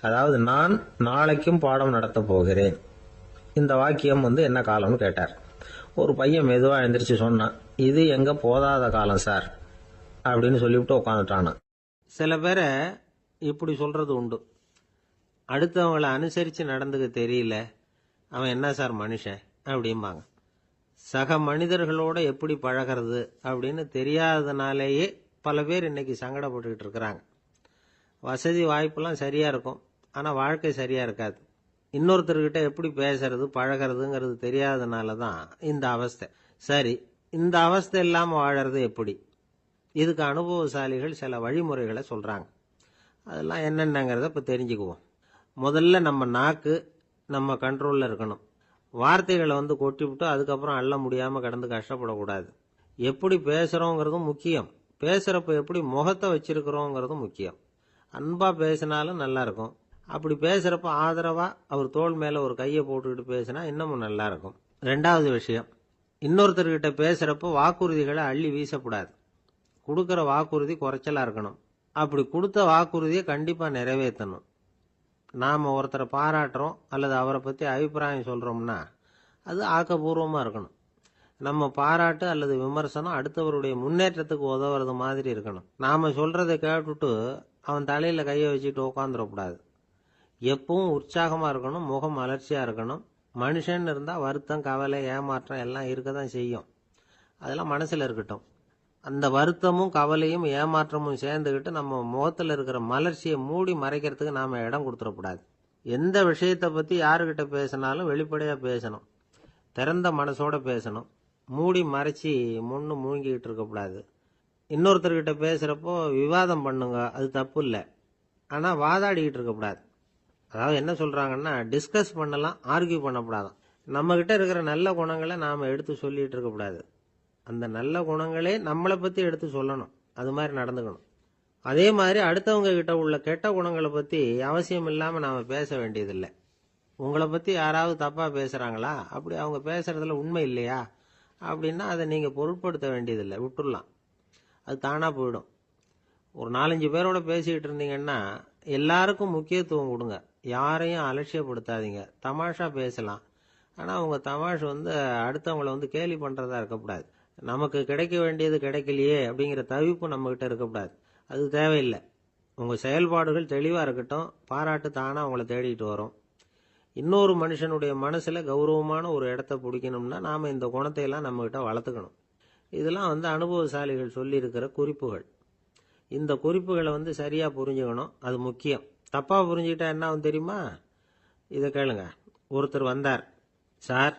அதாவது நான் நாளைக்கும் பாடம் நடத்த போகிறேன், இந்த வாக்கியம் என்ன காலம்னு கேட்டார். ஒரு பையன் மெதுவா எழுந்திரிச்சு சொன்னான், இது எங்க போதாத காலம் சார் அப்படின்னு சொல்லிவிட்டு உட்காந்துட்டானா. சில பேரை இப்படி சொல்றது உண்டு. அடுத்தவங்களை அனுசரிச்சு நடந்துக்க தெரியல, அவன் என்ன சார் மனுஷன் அப்படிம்பாங்க. சக மனிதர்களோட எப்படி பழகிறது அப்படின்னு தெரியாததுனாலேயே பல பேர் இன்னைக்கு சங்கடப்பட்டுக்கிட்டு இருக்கிறாங்க. வசதி வாய்ப்பெல்லாம் சரியா இருக்கும், ஆனா வாழ்க்கை சரியா இருக்காது. இன்னொருத்தர்கிட்ட எப்படி பேசுறது பழகிறதுங்கிறது தெரியாததுனால தான் இந்த அவஸ்தை. சரி, இந்த அவஸ்தை இல்லாம வாழறது எப்படி? இதுக்கு அனுபவசாலிகள் சில வழிமுறைகளை சொல்றாங்க. அதெல்லாம் என்னென்னங்கிறத இப்ப தெரிஞ்சுக்குவோம். முதல்ல நம்ம நாக்கு நம்ம கண்ட்ரோல்ல இருக்கணும். வார்த்தைகளை கொட்டிவிட்டு அதுக்கப்புறம் அள்ள முடியாம கடந்து கஷ்டப்படக்கூடாது. எப்படி பேசுறோங்கிறதும் முக்கியம், பேசுறப்ப எப்படி முகத்தை வச்சிருக்கிறோங்கிறதும் முக்கியம். அன்பா பேசினாலும் நல்லா இருக்கும். அப்படி பேசுறப்ப ஆதரவா அவர் தோள் மேல ஒரு கையை போட்டுக்கிட்டு பேசினா இன்னமும் நல்லா இருக்கும். ரெண்டாவது விஷயம், இன்னொருத்தர்கிட்ட பேசுறப்ப வாக்குறுதிகளை அள்ளி வீசக்கூடாது. கொடுக்கற வாக்குறுதி குறைச்சலா இருக்கணும். அப்படி கொடுத்த வாக்குறுதியை கண்டிப்பா நிறைவேற்றணும். நாம ஒருத்தரை பாராட்டுறோம் அல்லது அவரை பத்தி அபிப்பிராயம் சொல்றோம்னா அது ஆக்கப்பூர்வமா இருக்கணும். நம்ம பாராட்டு அல்லது விமர்சனம் அடுத்தவருடைய முன்னேற்றத்துக்கு உதவுறது மாதிரி இருக்கணும். நாம சொல்றதை கேட்டுட்டு அவன் தலையில கையை வச்சுட்டு உட்காந்துடக்கூடாது. எப்பவும் உற்சாகமா இருக்கணும், முகம் மலர்ச்சியா இருக்கணும். மனுஷன் இருந்தா வருத்தம், கவலை, ஏமாற்றம் எல்லாம் இருக்கதான் செய்யும். அதெல்லாம் மனசுல இருக்கட்டும். அந்த வருத்தமும் கவலையும் ஏமாற்றமும் சேர்ந்துகிட்டு நம்ம முகத்துல இருக்கிற மலர்ச்சியை மூடி மறைக்கிறதுக்கு நாம இடம் கொடுத்துடக்கூடாது. எந்த விஷயத்தை பத்தி யாருகிட்ட பேசினாலும் வெளிப்படையா பேசணும், திறந்த மனசோட பேசணும். மூடி மறைச்சி முன்னு மூழ்கிக்கிட்டு இருக்கக்கூடாது. இன்னொருத்தர்கிட்ட பேசுறப்போ விவாதம் பண்ணுங்க, அது தப்பு இல்லை, ஆனா வாதாடிக்கிட்டு இருக்கக்கூடாது. அதாவது என்ன சொல்றாங்கன்னா, டிஸ்கஸ் பண்ணலாம், ஆர்கியூ பண்ணக்கூடாதான். நம்ம கிட்ட இருக்கிற நல்ல குணங்களை நாம எடுத்து சொல்லிட்டு இருக்கக்கூடாது. அந்த நல்ல குணங்களே நம்மளை பத்தி எடுத்து சொல்லணும், அது மாதிரி நடந்துக்கணும். அதே மாதிரி அடுத்தவங்க கிட்ட உள்ள கெட்ட குணங்களை பத்தி அவசியம் இல்லாம நாம பேச வேண்டியதில்லை. உங்களை பத்தி யாராவது தப்பா பேசுறாங்களா, அப்படி அவங்க பேசுறதுல உண்மை இல்லையா அப்படின்னா அதை நீங்க பொருட்படுத்த வேண்டியதில்லை, விட்டுடலாம், அது தானா போயிடும். ஒரு 4-5 பேரோட பேசிக்கிட்டு இருந்தீங்கன்னா எல்லாருக்கும் முக்கியத்துவம் கொடுங்க, யாரையும் அலட்சியப்படுத்தாதீங்க. தமாஷா பேசலாம், ஆனா உங்க தமாஷ் அடுத்தவங்களை கேலி பண்றதா இருக்கக்கூடாது. நமக்கு கிடைக்க வேண்டியது கிடைக்கலையே அப்படிங்கிற தவிப்பு நம்ம கிட்ட இருக்கக்கூடாது, அது தேவையில்லை. உங்க செயல்பாடுகள் தெளிவா இருக்கட்டும், பாராட்டு தானா உங்களை தேடிட்டு வரும். இன்னொரு மனுஷனுடைய மனசுல கௌரவமான ஒரு இடத்த பிடிக்கணும்னா நாம இந்த குணத்தை எல்லாம் நம்ம கிட்ட வளர்த்துக்கணும். இதெல்லாம் அனுபவசாலிகள் சொல்லி இருக்கிற குறிப்புகள். இந்த குறிப்புகளை சரியா புரிஞ்சுக்கணும், அது முக்கியம். தப்பா புரிஞ்சுக்கிட்டா என்ன ஆகும் தெரியுமா? இதை கேளுங்க. ஒருத்தர் வந்தார், சார்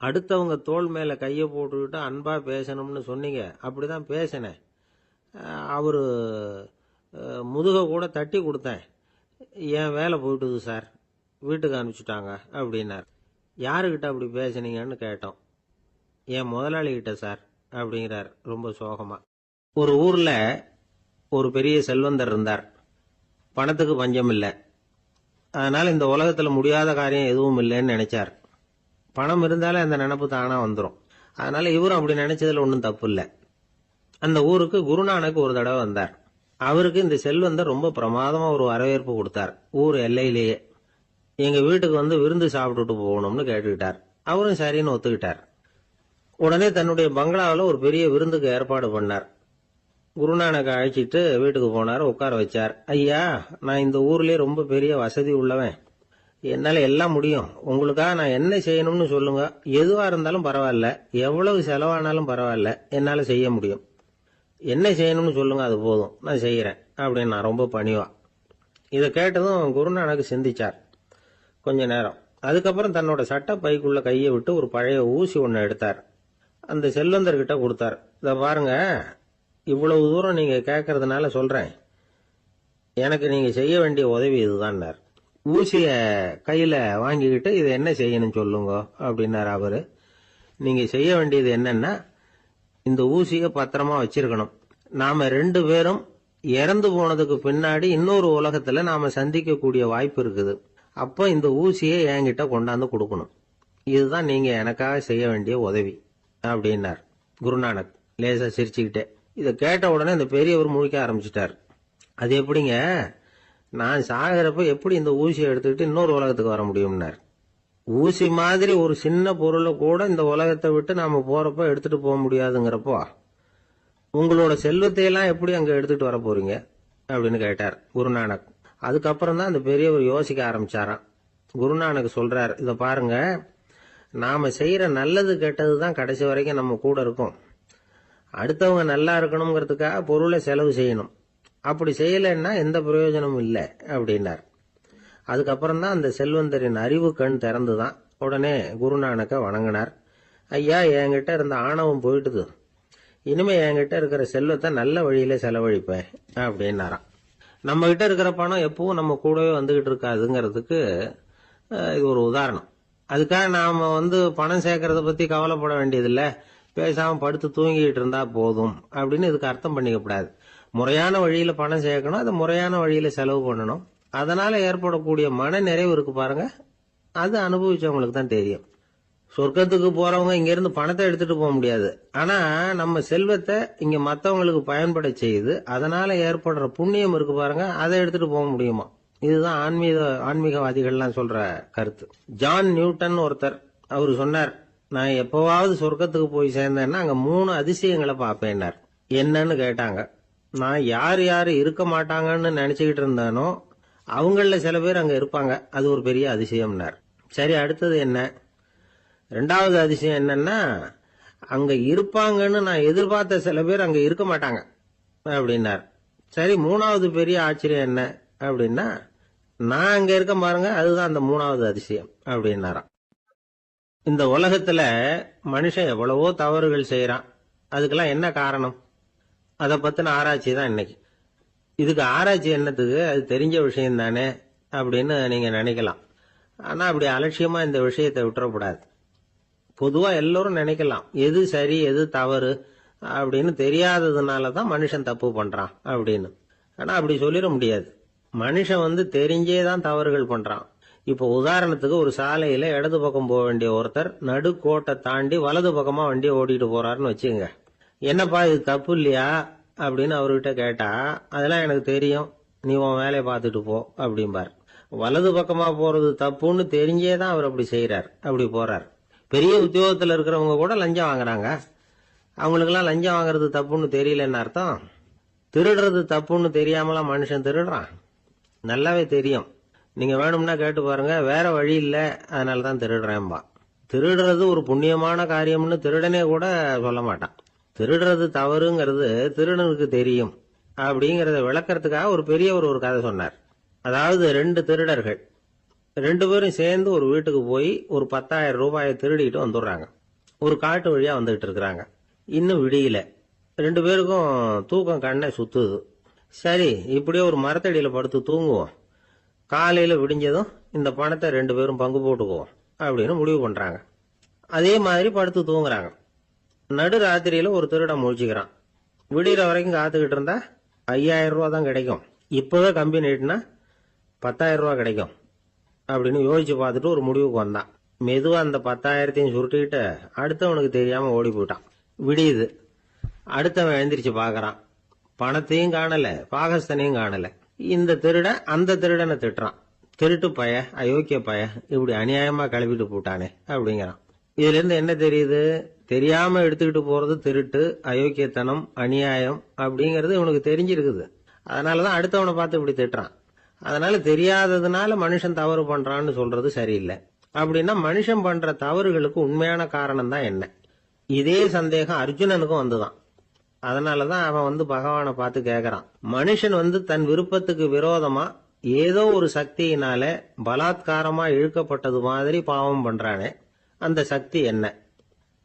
அடுத்தவங்க தோள் மேல கையை போட்டுக்கிட்டு அன்பா பேசணும்னு சொன்னீங்க, அப்படிதான் பேசினேன். அவரு முதுக கூட தட்டி கொடுத்தேன், என் வேலை போயிட்டுது சார், வீட்டுக்கு அனுப்பிச்சுட்டாங்க அப்படின்னார். யாருக்கிட்ட அப்படி பேசுனீங்கன்னு கேட்டோம். என் முதலாளிகிட்ட சார் அப்படிங்கிறார் ரொம்ப சோகமா. ஒரு ஊர்ல ஒரு பெரிய செல்வந்தர் இருந்தார். பணத்துக்கு பஞ்சம் இல்லை, அதனால இந்த உலகத்துல முடியாத காரியம் எதுவும் இல்லைன்னு நினைச்சார். பணம் இருந்தாலே அந்த நினைப்பு தானா வந்துடும். அதனால இவரும் அப்படி நினைச்சதுல ஒன்றும் தப்பு இல்லை. அந்த ஊருக்கு குருநானக் ஒரு தடவை வந்தார். அவருக்கு இந்த செல்வந்தர் ரொம்ப பிரமாதமா ஒரு வரவேற்பு கொடுத்தார். ஊர் எல்லையிலேயே எங்க வீட்டுக்கு விருந்து சாப்பிட்டுட்டு போகணும்னு கேட்டுக்கிட்டார். அவரும் சரின்னு ஒத்துக்கிட்டார். உடனே தன்னுடைய பங்களாவில் ஒரு பெரிய விருந்துக்கு ஏற்பாடு பண்ணார். குருநானக் அழைச்சிட்டு வீட்டுக்கு போனார், உட்கார வச்சார். ஐயா, நான் இந்த ஊர்லயே ரொம்ப பெரிய வசதி உள்ளவன், என்னால எல்லாம் முடியும். உங்களுக்காக நான் என்ன செய்யணும்னு சொல்லுங்க, எதுவா இருந்தாலும் பரவாயில்ல, எவ்வளவு செலவானாலும் பரவாயில்ல, என்னால செய்ய முடியும். என்ன செய்யணும்னு சொல்லுங்க, அது போதும், நான் செய்யறேன் அப்படின்னு நான் ரொம்ப பணிவா. இதை கேட்டதும் குருநானக் சிந்திச்சார் கொஞ்ச நேரம். அதுக்கப்புறம் தன்னோட சட்ட பைக்குள்ள கையை விட்டு ஒரு பழைய ஊசி ஒன்று எடுத்தார். அந்த செல்வந்தர்கிட்ட கொடுத்தார். இதை பாருங்க, இவ்வளவு தூரம் நீங்க கேட்கறதுனால சொல்றேன், எனக்கு நீங்க செய்ய வேண்டிய உதவி இதுதான். ஊசிய கையில வாங்கிக்கிட்டு இதை என்ன செய்யணும் சொல்லுங்க அப்படின்னாரு அவரு. நீங்க செய்ய வேண்டியது என்னன்னா, இந்த ஊசிய பத்திரமா வச்சிருக்கணும். நாம 2 பேரும் இறந்து போனதுக்கு பின்னாடி இன்னொரு உலகத்துல நாம சந்திக்கக்கூடிய வாய்ப்பு இருக்குது. அப்ப இந்த ஊசியை என்கிட்ட கொண்டாந்து கொடுக்கணும். இதுதான் நீங்க எனக்காக செய்ய வேண்டிய உதவி அப்படின்னார் குருநானக் லேசா சிரிச்சுக்கிட்டே. இதை கேட்ட உடனே இந்த பெரியவர் முழிக்க ஆரம்பிச்சிட்டார். அது எப்படிங்க, நான் சாகிறப்ப எப்படி இந்த ஊசியை எடுத்துக்கிட்டு இன்னொரு உலகத்துக்கு வர முடியும்னார். ஊசி மாதிரி ஒரு சின்ன பொருளை கூட இந்த உலகத்தை விட்டு நாம போறப்ப எடுத்துட்டு போக முடியாதுங்கிறப்போ உங்களோட செல்வத்தையெல்லாம் எப்படி அங்க எடுத்துட்டு வர போறீங்க அப்படின்னு கேட்டார் குருநானக். அதுக்கப்புறம் தான் அந்த பெரியவர் யோசிக்க ஆரம்பிச்சாராம். குருநானக் சொல்றார், இதை பாருங்க, நாம செய்யற நல்லது கெட்டது தான் கடைசி வரைக்கும் நம்ம கூட இருக்கும். அடுத்தவங்க நல்லா இருக்கணுங்கிறதுக்காக பொருளை செலவு செய்யணும். அப்படி செய்யலைன்னா எந்த பிரயோஜனமும் இல்லை அப்படின்னார். அதுக்கப்புறம் தான் அந்த செல்வந்தரின் அறிவு கண் திறந்துதான். உடனே குருநானக்க வணங்கினார். ஐயா, என்கிட்ட இருந்த ஆணவம் போயிட்டுது, இனிமே என்கிட்ட இருக்கிற செல்வத்தை நல்ல வழியில செலவழிப்பேன் அப்படின்னாராம். நம்ம கிட்ட இருக்கிற பணம் எப்பவும் நம்ம கூடவே வந்துகிட்டு இருக்காதுங்கிறதுக்கு இது ஒரு உதாரணம். அதுக்காக நாம பணம் சேர்க்கறத பத்தி கவலைப்பட வேண்டியதில்லை, பேசாம படுத்து தூங்கிட்டு இருந்தா போதும் அப்படின்னு இதுக்கு அர்த்தம் பண்ணிக்கப்படாது. முறையான வழியில பணம் சேர்க்கணும், அதை முறையான வழியில செலவு பண்ணணும். அதனால ஏற்படக்கூடிய மன நிறைவு இருக்கு பாருங்க, அது அனுபவிச்சவங்களுக்கு தான் தெரியும். சொர்க்கத்துக்கு போறவங்க இங்க இருந்து பணத்தை எடுத்துட்டு போக முடியாது. ஆனா நம்ம செல்வத்தை இங்க மத்தவங்களுக்கு பயன்பட செய்து அதனால ஏற்படுற புண்ணியம் இருக்கு பாருங்க, அதை எடுத்துட்டு போக முடியுமா. இதுதான் ஆன்மீகவாதிகள்லாம் சொல்ற கருத்து. ஜான் நியூட்டன் ஒருத்தர், அவரு சொன்னார், நான் எப்பவாவது சொர்க்கத்துக்கு போய் சேர்ந்தேன்னா அங்க 3 அதிசயங்களை பார்ப்பேன்னார். என்னன்னு கேட்டாங்க. நான் யார் யாரு இருக்க மாட்டாங்கன்னு நினைச்சுக்கிட்டு இருந்தானோ அவங்கள சில பேர் அங்க இருப்பாங்க, அது ஒரு பெரிய அதிசயம்னார். சரி, அடுத்தது என்ன? 2வது அதிசயம் என்னன்னா, அங்க இருப்பாங்கன்னு நான் எதிர்பார்த்த சில பேர் அங்க இருக்க மாட்டாங்க அப்படின்னார். சரி, 3வது பெரிய ஆச்சரியம் என்ன அப்படின்னா, நான் அங்க இருக்க பாருங்க, அதுதான் அந்த 3வது அதிசயம் அப்படின்னாராம். இந்த உலகத்துல மனுஷன் எவ்வளவோ தவறுகள் செய்யறான், அதுக்கெல்லாம் என்ன காரணம்? அதை பத்தின ஆராய்ச்சி தான் இன்னைக்கு. இதுக்கு ஆராய்ச்சி என்னத்துக்கு, அது தெரிஞ்ச விஷயம் தானே அப்படின்னு நீங்க நினைக்கலாம். ஆனா அப்படி அலட்சியமா இந்த விஷயத்தை விட்டுறக்கூடாது. பொதுவா எல்லோரும் நினைக்கலாம், எது சரி எது தவறு அப்படின்னு தெரியாததுனாலதான் மனுஷன் தப்பு பண்றான் அப்படின்னு. ஆனா அப்படி சொல்லிட முடியாது. மனுஷன் தெரிஞ்சே தான் தவறுகள் பண்றான். இப்போ உதாரணத்துக்கு, ஒரு சாலையில இடது பக்கம் போக வேண்டிய ஒருத்தர் நடுக்கோட்டை தாண்டி வலது பக்கமா வண்டியை ஓட்டிட்டு போறாருன்னு வச்சுங்க. என்னப்பா இது தப்பு இல்லையா அப்படின்னு அவர்கிட்ட கேட்டா, அதெல்லாம் எனக்கு தெரியும், நீ உன் வேலையை பார்த்துட்டு போ அப்படிம்பார். வலது பக்கமா போறது தப்புன்னு தெரிஞ்சே தான் அவர் அப்படி செய்யறார், அப்படி போறார். பெரிய உத்தியோகத்துல இருக்கிறவங்க கூட லஞ்சம் வாங்குறாங்க. அவங்களுக்கெல்லாம் லஞ்சம் வாங்குறது தப்புன்னு தெரியலன்னு அர்த்தம். திருடுறது தப்புன்னு தெரியாமலாம் மனுஷன் திருடுறான், நல்லாவே தெரியும். நீங்க வேணும்னா கேட்டு பாருங்க, வேற வழி இல்ல அதனாலதான் திருடுறேன்பா. திருடுறது ஒரு புண்ணியமான காரியம்னு திருடனே கூட சொல்ல மாட்டான். திருடுறது தவறுங்கிறது திருடனுக்கு தெரியும் அப்படிங்கறத விளக்கறதுக்காக ஒரு பெரியவர் ஒரு கதை சொன்னார். அதாவது 2 திருடர்கள் 2 பேரும் சேர்ந்து ஒரு வீட்டுக்கு போய் ஒரு 10,000 ரூபாயை திருடிட்டு வந்துடுறாங்க. ஒரு காட்டு வழியா வந்துகிட்டு இருக்கிறாங்க. இன்னும் விடியல. 2 பேருக்கும் தூக்கம் கண்ணை சுத்துது. சரி, இப்படியே ஒரு மரத்தடியில படுத்து தூங்குவோம், காலையில விடிஞ்சதும் இந்த பணத்தை 2 பேரும் பங்கு போட்டுக்குவோம் அப்படின்னு முடிவு பண்றாங்க. அதே மாதிரி படுத்து தூங்குறாங்க. நடு ராத்திரியில ஒரு திருடன் முழிச்சுக்கிறான். விடிகிற வரைக்கும் காத்துக்கிட்டு இருந்தா 5,000 ரூபா தான் கிடைக்கும், இப்பவே கம்பி நீட்டினா 10,000 ரூபா கிடைக்கும் அப்படின்னு யோசிச்சு பார்த்துட்டு ஒரு முடிவுக்கு வந்தான். மெதுவா அந்த 10,000த்தையும் சுருட்டிக்கிட்டு அடுத்தவனுக்கு தெரியாம ஓடி போயிட்டான். விடியுது. அடுத்தவன் எழுந்திரிச்சு பாக்குறான், பணத்தையும் காணல, பாகஸ்தனையும் காணல. இந்த திருடன் அந்த திருடனை திட்டுறான், திருட்டு பய, அயோக்கிய பய, இப்படி அநியாயமா கிளப்பிட்டு போட்டானே அப்படிங்கிறான். இதுல இருந்து என்ன தெரியுது? தெரியாம எடுத்துக்கிட்டு போறது திருட்டு, அயோக்கியத்தனம், அநியாயம் அப்படிங்கறது இவனுக்கு தெரிஞ்சிருக்குது. அதனாலதான் அடுத்தவனை பார்த்து இப்படி திட்டுறான். அதனால தெரியாததுனால மனுஷன் தவறு பண்றான்னு சொல்றது சரியில்லை. அப்படின்னா மனுஷன் பண்ற தவறுகளுக்கு உண்மையான காரணம் தான் என்ன? இதே சந்தேகம் அர்ஜுனனுக்கும் வந்துதான். அதனாலதான் அவன் பகவானை பார்த்து கேக்குறான். மனுஷன் தன் விருப்பத்துக்கு விரோதமா ஏதோ ஒரு சக்தியினால பலாத்காரமா இழுக்கப்பட்டது மாதிரி பாவம் பண்றானே, அந்த சக்தி என்ன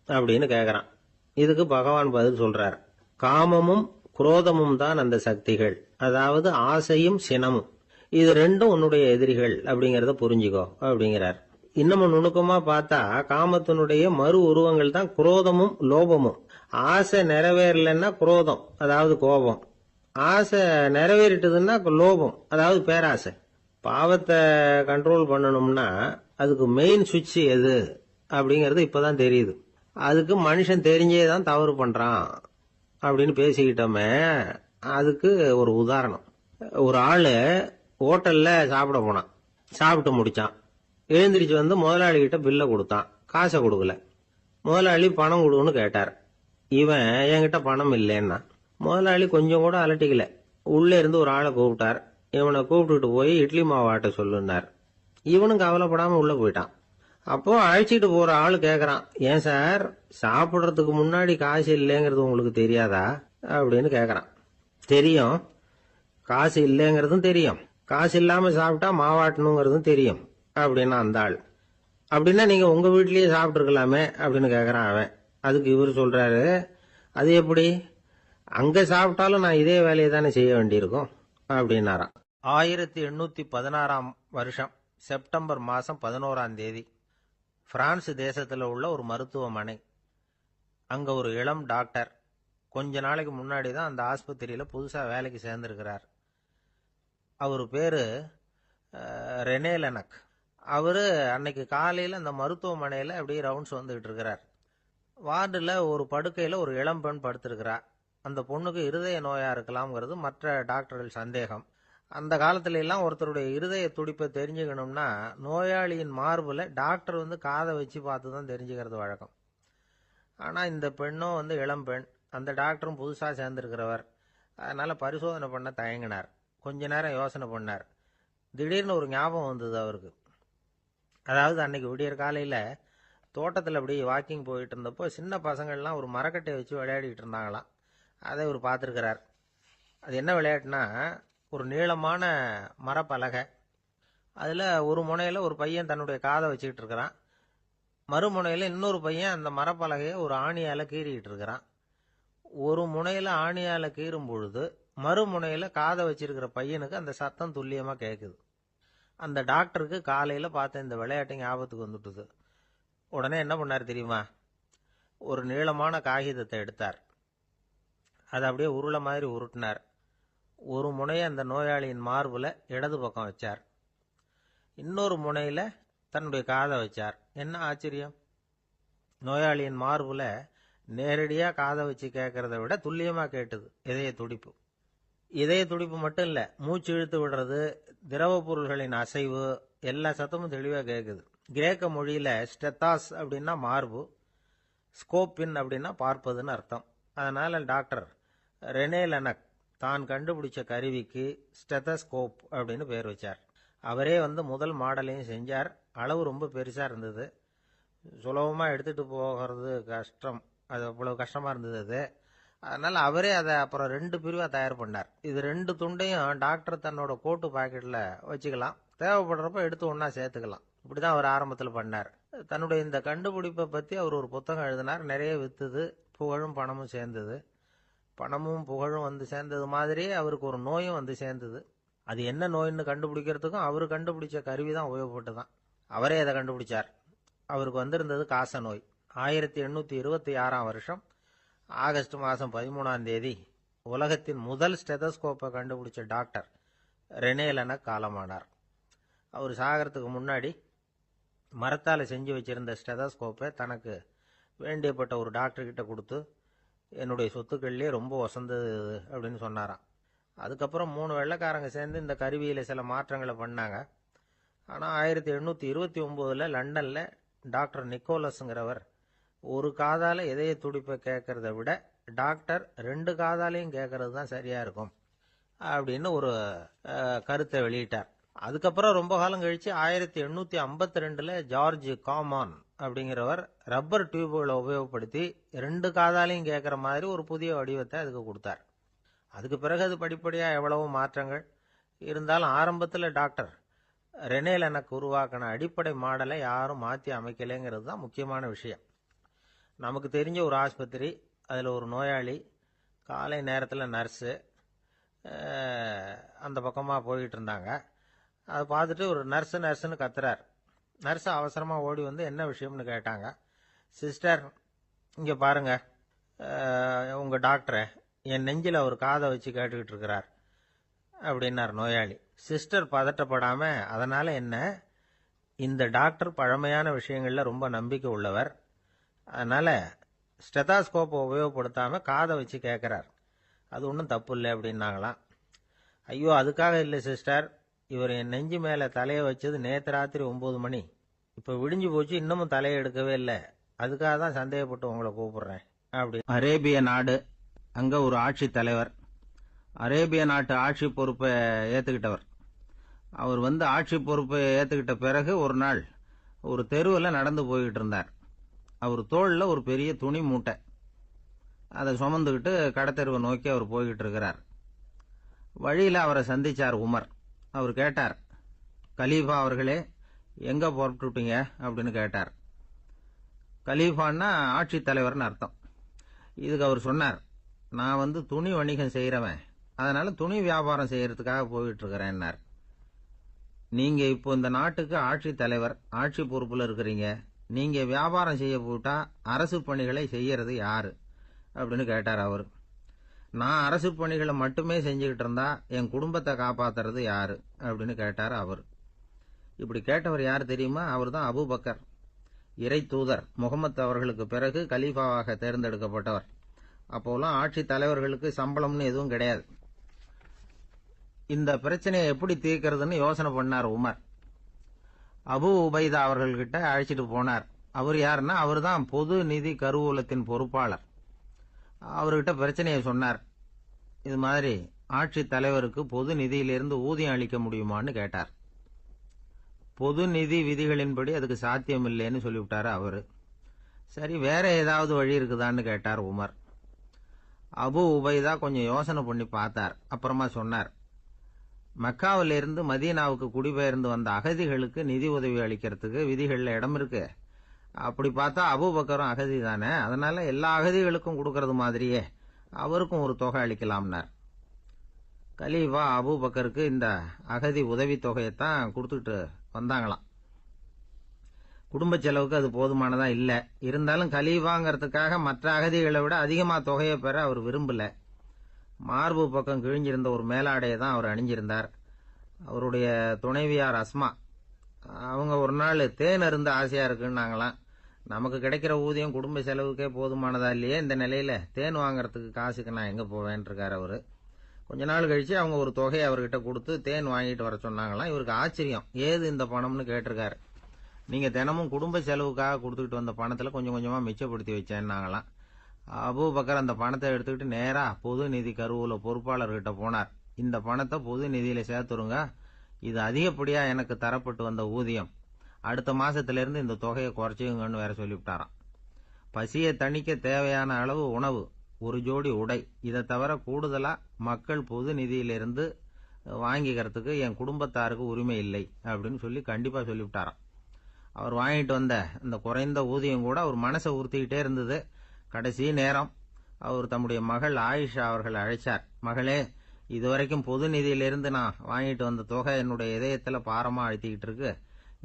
அப்படின்னு கேக்குறான். இதுக்கு பகவான் பதில் சொல்றார். காமமும் குரோதமும் தான் அந்த சக்திகள். அதாவது ஆசையும் சினமும். இது ரெண்டும் உன்னுடைய எதிரிகள் அப்படிங்கறத புரிஞ்சுக்கோ அப்படிங்கிறார். இன்னமும் நுணுக்கமா பார்த்தா காமத்தினுடைய மறு உருவங்கள் தான் குரோதமும் லோபமும். ஆசை நிறைவேறலன்னா குரோதம், அதாவது கோபம். ஆசை நிறைவேறிட்டதுன்னா லோபம், அதாவது பேராசை. பாவத்தை கண்ட்ரோல் பண்ணணும்னா அதுக்கு மெயின் சுவிட்ச் எது அப்படிங்கறது இப்பதான் தெரியுது. அதுக்கு மனுஷன் தெரிஞ்சே தான் தவறு பண்றான் அப்படின்னு பேசிக்கிட்டோமே. அதுக்கு ஒரு உதாரணம். ஒரு ஆளு ஹோட்டல்ல சாப்பிட போனான். சாப்பிட்டு முடிச்சான். எழுந்திரிச்சு முதலாளி கிட்ட பில்ல கொடுத்தான். காசை கொடுக்கல. முதலாளி பணம் கொடுன்னு கேட்டார். இவன் என்கிட்ட பணம் இல்லைன்னா. முதலாளி கொஞ்சம் கூட அலட்டிக்கல. உள்ள இருந்து ஒரு ஆளை கூப்பிட்டார். இவனை கூப்பிட்டுட்டு போய் இட்லி மாவு ஆட்ட சொல்லுனார். இவனும் கவலைப்படாம உள்ள போயிட்டான். அப்போ அழைச்சிட்டு போற ஆளு கேக்குறான், ஏன் சார் சாப்பிடுறதுக்கு முன்னாடி காசு இல்லைங்கிறது உங்களுக்கு தெரியாதா அப்படின்னு கேக்குறான். தெரியும், காசு இல்லைங்கிறதும் தெரியும், காசு இல்லாம சாப்பிட்டா மாவாட்டணுங்கிறதும் தெரியும் அப்படின்னா அந்த ஆள். அப்படின்னா நீங்க உங்க வீட்லயே சாப்பிட்டு இருக்கலாமே அப்படின்னு கேக்குறான் அவன். அதுக்கு இவர் சொல்றாரு, அது எப்படி? அங்க சாப்பிட்டாலும் நான் இதே வேலையை தானே செய்ய வேண்டியிருக்கும் அப்படின்னாராம். 1816 வருஷம் செப்டம்பர் மாசம் 11ஆம் தேதி பிரான்ஸ் தேசத்துல உள்ள ஒரு மருத்துவமனை. அங்க ஒரு இளம் டாக்டர் கொஞ்ச நாளைக்கு முன்னாடி தான் அந்த ஆஸ்பத்திரியில புதுசா வேலைக்கு சேர்ந்திருக்கிறார். அவரு பேரு ரெனே லெனக். அவரு அன்னைக்கு காலையில அந்த மருத்துவமனையில அப்படியே ரவுண்ட்ஸ் வந்துகிட்டு இருக்கிறார். வார்டுல ஒரு படுக்கையில ஒரு இளம் பெண் படுத்திருக்கிறா. அந்த பொண்ணுக்கு இருதய நோயா இருக்கலாம்ங்கிறது மற்ற டாக்டர்கள் சந்தேகம். அந்த காலத்துல எல்லாம் ஒருத்தருடைய இருதய துடிப்பை தெரிஞ்சுக்கணும்னா நோயாளியின் மார்புல டாக்டர் காதை வச்சு பார்த்து தான் தெரிஞ்சுக்கிறது வழக்கம். ஆனா இந்த பெண்ணும் இளம் பெண், அந்த டாக்டரும் புதுசா சேர்ந்திருக்கிறவர். அதனால பரிசோதனை பண்ண தயங்கினார். கொஞ்ச நேரம் யோசனை பண்ணார். திடீர்னு ஒரு ஞாபகம் வந்தது அவருக்கு. அதாவது அன்னைக்கு விடியற் காலையில தோட்டத்தில் அப்படி வாக்கிங் போயிட்டு இருந்தப்போ சின்ன பசங்கள்லாம் ஒரு மரக்கட்டையை வச்சு விளையாடிட்டு இருந்தாங்களாம். அதை இவர் பார்த்துருக்கிறார். அது என்ன விளையாட்டுனா, ஒரு நீளமான மரப்பலகை, அதில் ஒரு முனையில் ஒரு பையன் தன்னுடைய காதை வச்சுக்கிட்டு இருக்கிறான். மறுமுனையில் இன்னொரு பையன் அந்த மரப்பலகையை ஒரு ஆணியால் கீறிக்கிட்டு இருக்கிறான். ஒரு முனையில் ஆணியால் கீறும் பொழுது மறுமுனையில் காதை வச்சிருக்கிற பையனுக்கு அந்த சத்தம் துல்லியமாக கேட்குது. அந்த டாக்டருக்கு காலையில் பார்த்த இந்த விளையாட்டு ஞாபகத்துக்கு வந்துட்டுது. உடனே என்ன பண்ணார் தெரியுமா? ஒரு நீளமான காகிதத்தை எடுத்தார். அதை அப்படியே உருளை மாதிரி உருட்டினார். ஒரு முனையை அந்த நோயாளியின் மார்புல இடது பக்கம் வச்சார். இன்னொரு முனையில தன்னுடைய காதை வச்சார். என்ன ஆச்சரியம்! நோயாளியின் மார்புல நேரடியா காதை வச்சு கேட்கறத விட துல்லியமா கேட்டது இதய துடிப்பு. இதய துடிப்பு மட்டும் இல்ல, மூச்சு இழுத்து விடுறது, திரவ பொருள்களின் அசைவு, எல்லா சத்தமும் தெளிவா கேட்குது. கிரேக்க மொழியில ஸ்டெத்தாஸ் அப்படின்னா மார்பு, ஸ்கோப்பின் அப்படின்னா பார்ப்பதுன்னு அர்த்தம். அதனால டாக்டர் ரெனே லெனக் தான் கண்டுபிடிச்ச கருவிக்கு ஸ்டெத்தஸ்கோப் அப்படின்னு பேர் வச்சார். அவரே முதல் மாடலையும் செஞ்சார். அளவு ரொம்ப பெருசா இருந்தது. சுலபமா எடுத்துட்டு போகிறது கஷ்டம். அது அவ்வளவு கஷ்டமா இருந்தது அது. அதனால அவரே அதை அப்புறம் 2 பிரிவா தயார் பண்ணார். இது 2 துண்டையும் டாக்டர் தன்னோட கோட்டு பாக்கெட்ல வச்சுக்கலாம், தேவைப்படுறப்ப எடுத்து ஒன்னா சேர்த்துக்கலாம். இப்படிதான் அவர் ஆரம்பத்தில் பண்ணார். தன்னுடைய இந்த கண்டுபிடிப்பை பத்தி அவர் ஒரு புத்தகம் எழுதினார். நிறைய வித்துது, புகழும் பணமும் சேர்ந்தது. பணமும் புகழும் சேர்ந்தது மாதிரியே அவருக்கு ஒரு நோயும் சேர்ந்தது. அது என்ன நோயின்னு கண்டுபிடிக்கிறதுக்கும் அவரு கண்டுபிடிச்ச கருவி தான் உபயோகப்பட்டுதான். அவரே அதை கண்டுபிடிச்சார். அவருக்கு வந்திருந்தது காச நோய். 1826 வருஷம் ஆகஸ்ட் மாதம் 13ஆம் தேதி உலகத்தின் முதல் ஸ்டெதஸ்கோப்பை கண்டுபிடிச்ச டாக்டர் ரெனே லெனக் காலமானார். அவர் சாகிறதுக்கு முன்னாடி மரத்தால் செஞ்சு வச்சிருந்த ஸ்டெதஸ்கோப்பை தனக்கு வேண்டியப்பட்ட ஒரு டாக்டர் கிட்ட கொடுத்து, என்னுடைய சொத்துக்கள்லேயே ரொம்ப வசந்தது அப்படின்னு சொன்னாராம். அதுக்கப்புறம் 3 வெள்ளைக்காரங்க சேர்ந்து இந்த கருவியில் சில மாற்றங்களை பண்ணாங்க. ஆனால் 1829 லண்டனில் டாக்டர் நிக்கோலஸ்ங்கிறவர் ஒரு காதால இதய துடிப்பை கேட்கறத விட டாக்டர் 2 காதாலையும் கேட்கறது தான் சரியா இருக்கும் அப்படின்னு ஒரு கருத்தை வெளியிட்டார். அதுக்கப்புறம் ரொம்ப காலம் கழிச்சு 1852 ஜார்ஜ் காமான் அப்படிங்கிறவர் ரப்பர் டியூபுகளை உபயோகப்படுத்தி 2 காதாலையும் கேட்கற மாதிரி ஒரு புதிய வடிவத்தை அதுக்கு கொடுத்தார். அதுக்கு பிறகு அது படிப்படியா எவ்வளவோ மாற்றங்கள் இருந்தாலும் ஆரம்பத்தில் டாக்டர் ரெனேல் எனக்கு உருவாக்கின அடிப்படை மாடலை யாரும் மாற்றி அமைக்கலைங்கிறது தான் முக்கியமான விஷயம். நமக்கு தெரிஞ்ச ஒரு ஆஸ்பத்திரி, அதில் ஒரு நோயாளி, காலை நேரத்தில் நர்ஸு அந்த பக்கமாக போயிட்டு இருந்தாங்க. அதை பார்த்துட்டு ஒரு நர்ஸுன்னு கத்துறார். நர்ஸ் அவசரமாக ஓடி வந்து என்ன விஷயம்னு கேட்டாங்க. சிஸ்டர், இங்கே பாருங்க, உங்கள் டாக்டரை என் நெஞ்சில் ஒரு காதை வச்சு கேட்டுக்கிட்டு இருக்கிறார் அப்படின்னார் நோயாளி. சிஸ்டர் பதட்டப்படாம, அதனால என்ன, இந்த டாக்டர் பழமையான விஷயங்கள்ல ரொம்ப நம்பிக்கை உள்ளவர், அதனால ஸ்டெதாஸ்கோப்பை உபயோகப்படுத்தாம காதை வச்சு கேட்கிறார், அது ஒன்றும் தப்பு இல்லை அப்படின்னாங்களாம். ஐயோ, அதுக்காக இல்லை சிஸ்டர், இவர் என் நெஞ்சு மேல தலையை வச்சது நேற்று ராத்திரி 9 மணி, இப்ப விடிஞ்சு போச்சு, இன்னமும் தலையை எடுக்கவே இல்லை, அதுக்காக தான் சந்தேகப்பட்டு உங்களை கூப்பிடுறேன் அப்படி. அரேபிய நாடு, அங்க ஒரு ஆட்சி தலைவர், அரேபிய நாட்டு ஆட்சி பொறுப்பை ஏத்துக்கிட்டவர். அவர் வந்து ஆட்சி பொறுப்பை ஏத்துக்கிட்ட பிறகு ஒரு நாள் ஒரு தெருவில் நடந்து போய்கிட்டு இருந்தார். அவர் தோளில் ஒரு பெரிய துணி மூட்டை, அதை சுமந்துக்கிட்டு கடத்தெருவை நோக்கி அவர் போய்கிட்டு இருக்கிறார். வழியில் அவரை சந்திச்சார் உமர். அவர் கேட்டார், கலீஃபா அவர்களே, எங்க புறப்பட்டுட்டீங்க அப்படின்னு கேட்டார். கலீஃபான்னா ஆட்சி தலைவர்னு அர்த்தம். இதுக்கு அவர் சொன்னார், நான் வந்து துணி வணிகம் செய்யறவன், அதனால துணி வியாபாரம் செய்யறதுக்காக போயிட்டு இருக்கிறேன்னார். நீங்க இப்போ இந்த நாட்டுக்கு ஆட்சி தலைவர், ஆட்சி பொறுப்புல இருக்கிறீங்க, நீங்க வியாபாரம் செய்ய போட்டா அரசு பணிகளை செய்யறது யாரு அப்படின்னு கேட்டார் அவர். நான் அரசு பணிகளை மட்டுமே செஞ்சுக்கிட்டு இருந்தா என் குடும்பத்தை காப்பாத்துறது யாரு அப்படின்னு கேட்டார் அவர். இப்படி கேட்டவர் யார் தெரியுமா? அவர் தான் அபூபக்கர், இறை தூதர் முகமது அவர்களுக்கு பிறகு கலீஃபாவாக தேர்ந்தெடுக்கப்பட்டவர். அப்போலாம் ஆட்சி தலைவர்களுக்கு சம்பளம்னு எதுவும் கிடையாது. இந்த பிரச்சனையை எப்படி தீர்க்கிறதுன்னு யோசனை பண்ணார் உமர். அபு உபைதா அவர்கள்கிட்ட அழைச்சிட்டு போனார். அவர் யாருன்னா, அவர் தான் பொது நிதி கருவூலத்தின் பொறுப்பாளர். அவர்கிட்ட பிரச்சனையை சொன்னார். இது மாதிரி ஆட்சி தலைவருக்கு பொது நிதியிலிருந்து ஊதியம் அளிக்க முடியுமான்னு கேட்டார். பொது நிதி விதிகளின்படி அதுக்கு சாத்தியம் இல்லைன்னு சொல்லிவிட்டாரு அவரு. சரி, வேற ஏதாவது வழி இருக்குதான்னு கேட்டார் உமர். அபு உபைதா கொஞ்சம் யோசனை பண்ணி பார்த்தார். அப்புறமா சொன்னார், மக்காவிலிருந்து மதீனாவுக்கு குடிபெயர்ந்து வந்த அகதிகளுக்கு நிதி உதவி அளிக்கிறதுக்கு விதிகள்ல இடம் இருக்கு. அப்படி பார்த்தா அபூபக்கரும் அகதி தானே, அதனால எல்லா அகதிகளுக்கும் கொடுக்கறது மாதிரியே அவருக்கும் ஒரு தொகை அளிக்கலாம்னார். கலீஃபா அபூபக்கருக்கு இந்த அகதி உதவி தொகையைத்தான் கொடுத்துட்டு வந்தாங்களாம். குடும்ப செலவுக்கு அது போதுமானதா இல்ல. இருந்தாலும் கலீஃபாங்கிறதுக்காக மற்ற அகதிகளை விட அதிகமா தொகையை பெற அவர் விரும்பல. மார்பு பக்கம் கிழிஞ்சிருந்த ஒரு மேலாடையை தான் அவர் அணிஞ்சிருந்தார். அவருடைய துணைவியார் அஸ்மா, அவங்க ஒரு நாள் தேன் அருந்த ஆசையா இருக்குன்னாங்களாம். நமக்கு கிடைக்கிற ஊதியம் குடும்ப செலவுக்கே போதுமானதா இல்லையே, இந்த நிலையில தேன் வாங்கறதுக்கு காசுக்கு நான் எங்க போவேன் இருக்காரு அவரு. கொஞ்ச நாள் கழிச்சு அவங்க ஒரு தொகையை அவர்கிட்ட கொடுத்து தேன் வாங்கிட்டு வர சொன்னாங்களாம். இவருக்கு ஆச்சரியம், ஏது இந்த பணம்னு கேட்டிருக்காரு. நீங்க தினமும் குடும்ப செலவுக்காக கொடுத்துக்கிட்டு வந்த பணத்துல கொஞ்சம் கொஞ்சமா மிச்சப்படுத்தி வச்சேன்னாங்களாம். அபூபக்கர் அந்த பணத்தை எடுத்துக்கிட்டு நேரா பொது நிதி கருவூல பொறுப்பாளர்கிட்ட போனார். இந்த பணத்தை பொது நிதியில சேர்த்துருங்க, இது அதிகப்படியா எனக்கு தரப்பட்டு வந்த ஊதியம், அடுத்த மாசத்திலிருந்து இந்த தொகையை குறைச்சுங்கன்னு வேற சொல்லிவிட்டாராம். பசியை தணிக்க தேவையான அளவு உணவு, ஒரு ஜோடி உடை, இதை தவிர கூடுதலா மக்கள் பொது நிதியிலிருந்து வாங்கிக்கிறதுக்கு என் குடும்பத்தாருக்கு உரிமை இல்லை அப்படின்னு சொல்லி கண்டிப்பா சொல்லிவிட்டாராம். அவர் வாங்கிட்டு வந்த இந்த குறைந்த ஊதியம் கூட அவர் மனசை உறுத்திக்கிட்டே இருந்தது. கடைசி நேரம் அவர் தம்முடைய மகள் ஆயிஷா அவர்களை அழைச்சார். மகளே, இதுவரைக்கும் பொது நிதியிலிருந்து நான் வாங்கிட்டு வந்த தொகை என்னுடைய இதயத்துல பாரமா அழுத்திக்கிட்டு இருக்கு.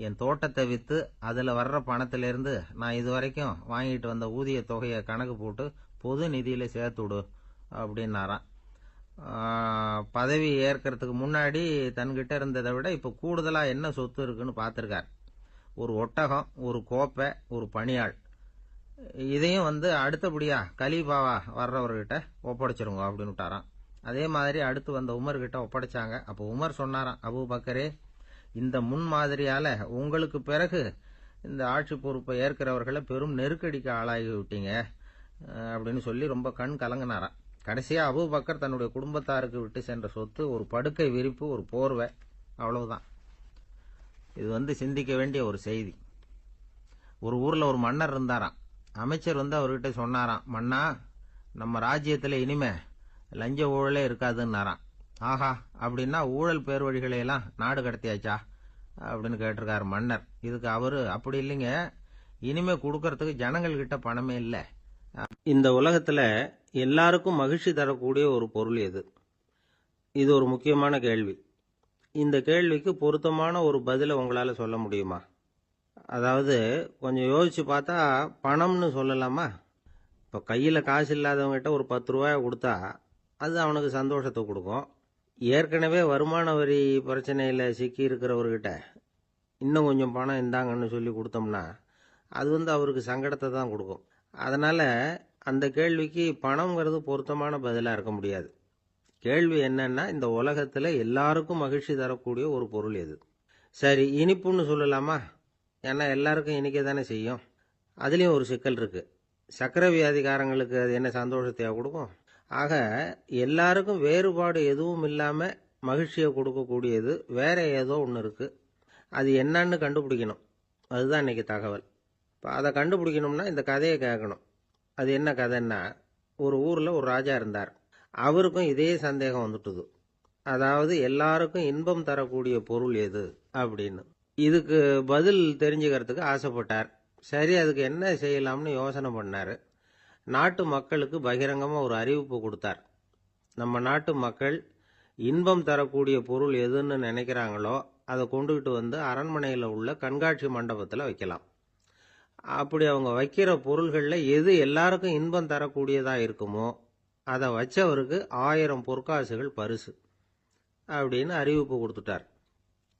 என் தோட்டத்தை வித்து அதுல வர்ற பணத்திலிருந்து நான் இதுவரைக்கும் வாங்கிட்டு வந்த ஊதிய தொகையை கணக்கு போட்டு பொது நிதியில சேர்த்து விடு அப்படின்னாராம். பதவி ஏற்கிறதுக்கு முன்னாடி தன்கிட்ட இருந்ததை விட இப்ப கூடுதலா என்ன சொத்து இருக்குன்னு பாத்திருக்கார். ஒரு ஒட்டகம், ஒரு கோப்பை, ஒரு பணியாள், இதையும் அடுத்தபடியா கலீஃபாவா வர்றவர்கிட்ட ஒப்படைச்சிருங்க அப்படின்னு விட்டாராம். அதே மாதிரி அடுத்து வந்த உமர் கிட்ட ஒப்படைச்சாங்க. அப்ப உமர் சொன்னாராம், அபூபக்கரே, இந்த முன்மாதிரியால உங்களுக்கு பிறகு இந்த ஆட்சி பொறுப்பை ஏற்கிறவர்களை பெரும் நெருக்கடிக்கு ஆளாகி விட்டீங்க அப்படின்னு சொல்லி ரொம்ப கண் கலங்கினாராம். கடைசியா அபூபக்கர் தன்னுடைய குடும்பத்தாருக்கு விட்டு சென்ற சொத்து ஒரு படுக்கை விரிப்பு, ஒரு போர்வை, அவ்வளவுதான். இது சிந்திக்க வேண்டிய ஒரு செய்தி. ஒரு ஊர்ல ஒரு மன்னர் இருந்தாராம். அமைச்சர் அவர்கிட்ட சொன்னாராம், மன்னா, நம்ம ராஜ்யத்துல இனிமே லஞ்ச ஊழலே இருக்காதுன்னாராம். ஆஹா, அப்படின்னா ஊழல் பேர் வழிகளை எல்லாம் நாடு கடத்தியாச்சா அப்படின்னு கேட்டிருக்காரு மன்னர். இதுக்கு அவரு, அப்படி இல்லைங்க, இனிமே கொடுக்கறதுக்கு ஜனங்கள் கிட்ட பணமே இல்லை. இந்த உலகத்துல எல்லாருக்கும் மகிழ்ச்சி தரக்கூடிய ஒரு பொருள் எது? இது ஒரு முக்கியமான கேள்வி. இந்த கேள்விக்கு பொருத்தமான ஒரு பதிலை உங்களால சொல்ல முடியுமா? அதாவது கொஞ்சம் யோசிச்சு பார்த்தா பணம்னு சொல்லலாமா? இப்போ கையில் காசு இல்லாதவங்ககிட்ட ஒரு 10 ரூபாயை கொடுத்தா அது அவனுக்கு சந்தோஷத்தை கொடுக்கும். ஏற்கனவே வருமான வரி பிரச்சனையில் சிக்கி இருக்கிறவர்கிட்ட இன்னும் கொஞ்சம் பணம் இந்தாங்கன்னு சொல்லி கொடுத்தோம்னா அது அவருக்கு சங்கடத்தை தான் கொடுக்கும். அதனால அந்த கேள்விக்கு பணம்ங்கிறது பொருத்தமான பதிலாக இருக்க முடியாது. கேள்வி என்னன்னா, இந்த உலகத்தில் எல்லாருக்கும் மகிழ்ச்சி தரக்கூடிய ஒரு பொருள் எது? சரி, இனிப்புன்னு சொல்லலாமா? ஏன்னா எல்லாருக்கும் இனிக்க தானே செய்யும். அதுலேயும் ஒரு சிக்கல் இருக்கு. சக்கரை வியாதிக்காரங்களுக்கு அது என்ன சந்தோஷத்தையா கொடுக்கும்? ஆக எல்லாருக்கும் வேறுபாடு எதுவும் இல்லாமல் மகிழ்ச்சியை கொடுக்கக்கூடியது வேற ஏதோ ஒன்று இருக்கு. அது என்னன்னு கண்டுபிடிக்கணும். அதுதான் இன்னைக்கு தகவல். இப்போ அதை கண்டுபிடிக்கணும்னா இந்த கதையை கேட்கணும். அது என்ன கதைன்னா, ஒரு ஊரில் ஒரு ராஜா இருந்தார். அவருக்கும் இதே சந்தேகம் வந்துட்டுது. அதாவது எல்லாருக்கும் இன்பம் தரக்கூடிய பொருள் எது அப்படின்னு. இதுக்கு பதில் தெரிஞ்சுக்கிறதுக்கு ஆசைப்பட்டார். சரி, அதுக்கு என்ன செய்யலாம்னு யோசனை பண்ணார். நாட்டு மக்களுக்கு பகிரங்கமாக ஒரு அறிவிப்பு கொடுத்தார். நம்ம நாட்டு மக்கள் இன்பம் தரக்கூடிய பொருள் எதுன்னு நினைக்கிறாங்களோ அதை கொண்டுகிட்டு அரண்மனையில் உள்ள கண்காட்சி மண்டபத்தில் வைக்கலாம். அப்படி அவங்க வைக்கிற பொருள்களில் எது எல்லாருக்கும் இன்பம் தரக்கூடியதாக இருக்குமோ அதை வச்சவருக்கு 1000 பொற்காசுகள் பரிசு அப்படின்னு அறிவிப்பு கொடுத்துட்டார்.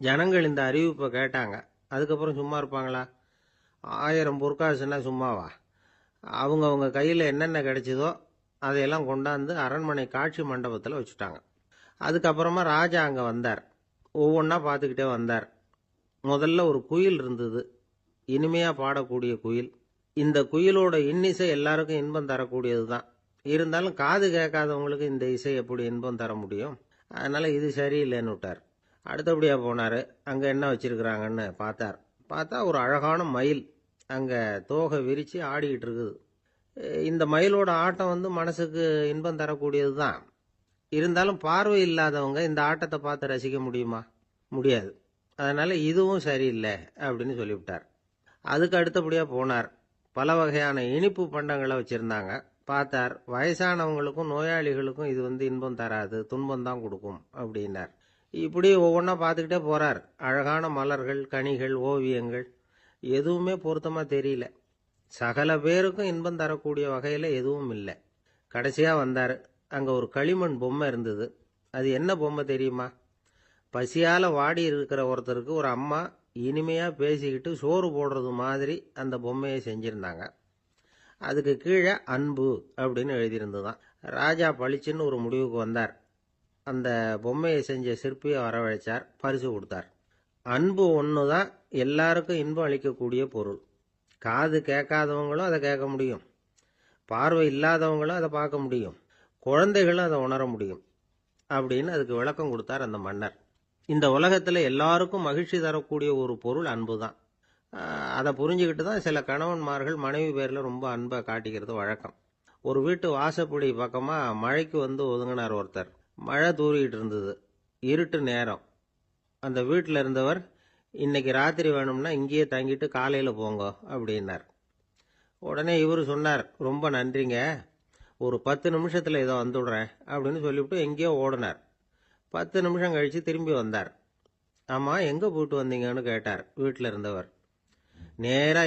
ஜனங்கள் இந்த அறிவிப்பை கேட்டாங்க. அதுக்கப்புறம் சும்மா இருப்பாங்களா? 1000 பொற்காசுன்னா சும்மாவா? அவங்க கையில் என்னென்ன கிடைச்சதோ அதையெல்லாம் கொண்டாந்து அரண்மனை காட்சி மண்டபத்தில் வச்சுட்டாங்க. அதுக்கப்புறமா ராஜா அங்கே வந்தார். ஒவ்வொன்றா பார்த்துக்கிட்டே வந்தார். முதல்ல ஒரு குயில் இருந்தது, இனிமையாக பாடக்கூடிய குயில். இந்த குயிலோட இன்னிசை எல்லாருக்கும் இன்பம் தரக்கூடியது தான். இருந்தாலும் காது கேட்காதவங்களுக்கு இந்த இசை எப்படி இன்பம் தர முடியும்? அதனால இது சரியில்லைன்னு விட்டார். அடுத்தபடியாக போனார். அங்கே என்ன வச்சிருக்கிறாங்கன்னு பார்த்தா ஒரு அழகான மயில் அங்கே தோகை விரித்து ஆடிக்கிட்டு இருக்குது. இந்த மயிலோட ஆட்டம் மனசுக்கு இன்பம் தரக்கூடியது தான். இருந்தாலும் பார்வை இல்லாதவங்க இந்த ஆட்டத்தை பார்த்து ரசிக்க முடியுமா? முடியாது. அதனால இதுவும் சரியில்லை அப்படின்னு சொல்லிவிட்டார். அதுக்கு அடுத்தபடியாக போனார். பல வகையான இனிப்பு பண்டங்களை வச்சுருந்தாங்க. பார்த்தார், வயசானவங்களுக்கும் நோயாளிகளுக்கும் இது இன்பம் தராது, துன்பம் தான் கொடுக்கும் அப்படின்னார். இப்படி ஒவ்வொன்றா பார்த்துக்கிட்டே போகிறார். அழகான மலர்கள், கனிகள், ஓவியங்கள் எதுவுமே பொருத்தமாக தெரியல. சகல பேருக்கும் இன்பம் தரக்கூடிய வகையில் எதுவும் இல்லை. கடைசியாக வந்தார். அங்கே ஒரு களிமண் பொம்மை இருந்தது. அது என்ன பொம்மை தெரியுமா? பசியால் வாடி இருக்கிற ஒருத்தருக்கு ஒரு அம்மா இனிமையாக பேசிக்கிட்டு சோறு போடுறது மாதிரி அந்த பொம்மையை செஞ்சுருந்தாங்க. அதுக்கு கீழே அன்பு அப்படின்னு எழுதியிருந்துதான். ராஜா பளிச்சுன்னு ஒரு முடிவுக்கு வந்தார். அந்த பொம்மையை செஞ்ச சிற்பியை வரவழைச்சார், பரிசு கொடுத்தார். அன்பு ஒன்று தான் எல்லாருக்கும் இன்பம் அளிக்கக்கூடிய பொருள். காது கேட்காதவங்களும் அதை கேட்க முடியும், பார்வை இல்லாதவங்களும் அதை பார்க்க முடியும், குழந்தைகளும் அதை உணர முடியும் அப்படின்னு அதுக்கு விளக்கம் கொடுத்தார் அந்த மன்னர். இந்த உலகத்தில் எல்லாருக்கும் மகிழ்ச்சி தரக்கூடிய ஒரு பொருள் அன்பு தான். அதை புரிஞ்சுக்கிட்டு தான் சில கணவன்மார்கள் மனைவி பேரில் ரொம்ப அன்பை காட்டிக்கிறது வழக்கம். ஒரு வீட்டு வாசப்படி பக்கமாக மழைக்கு ஒதுங்கினார் ஒருத்தர். மழை தூரிக்கிட்டு இருந்தது, இருட்டு நேரம். அந்த வீட்டில் இருந்தவர், இன்னைக்கு ராத்திரி வேணும்னா இங்கேயே தங்கிட்டு காலையில் போங்க அப்படின்னார். உடனே இவர் சொன்னார், ரொம்ப நன்றிங்க, ஒரு 10 நிமிஷத்தில் இதை வந்துடுறேன் அப்படின்னு சொல்லிவிட்டு எங்கேயோ ஓடினார். 10 நிமிஷம் கழித்து திரும்பி வந்தார். ஆமாம், எங்கே போயிட்டு வந்தீங்கன்னு கேட்டார் வீட்டில் இருந்தவர். நேராக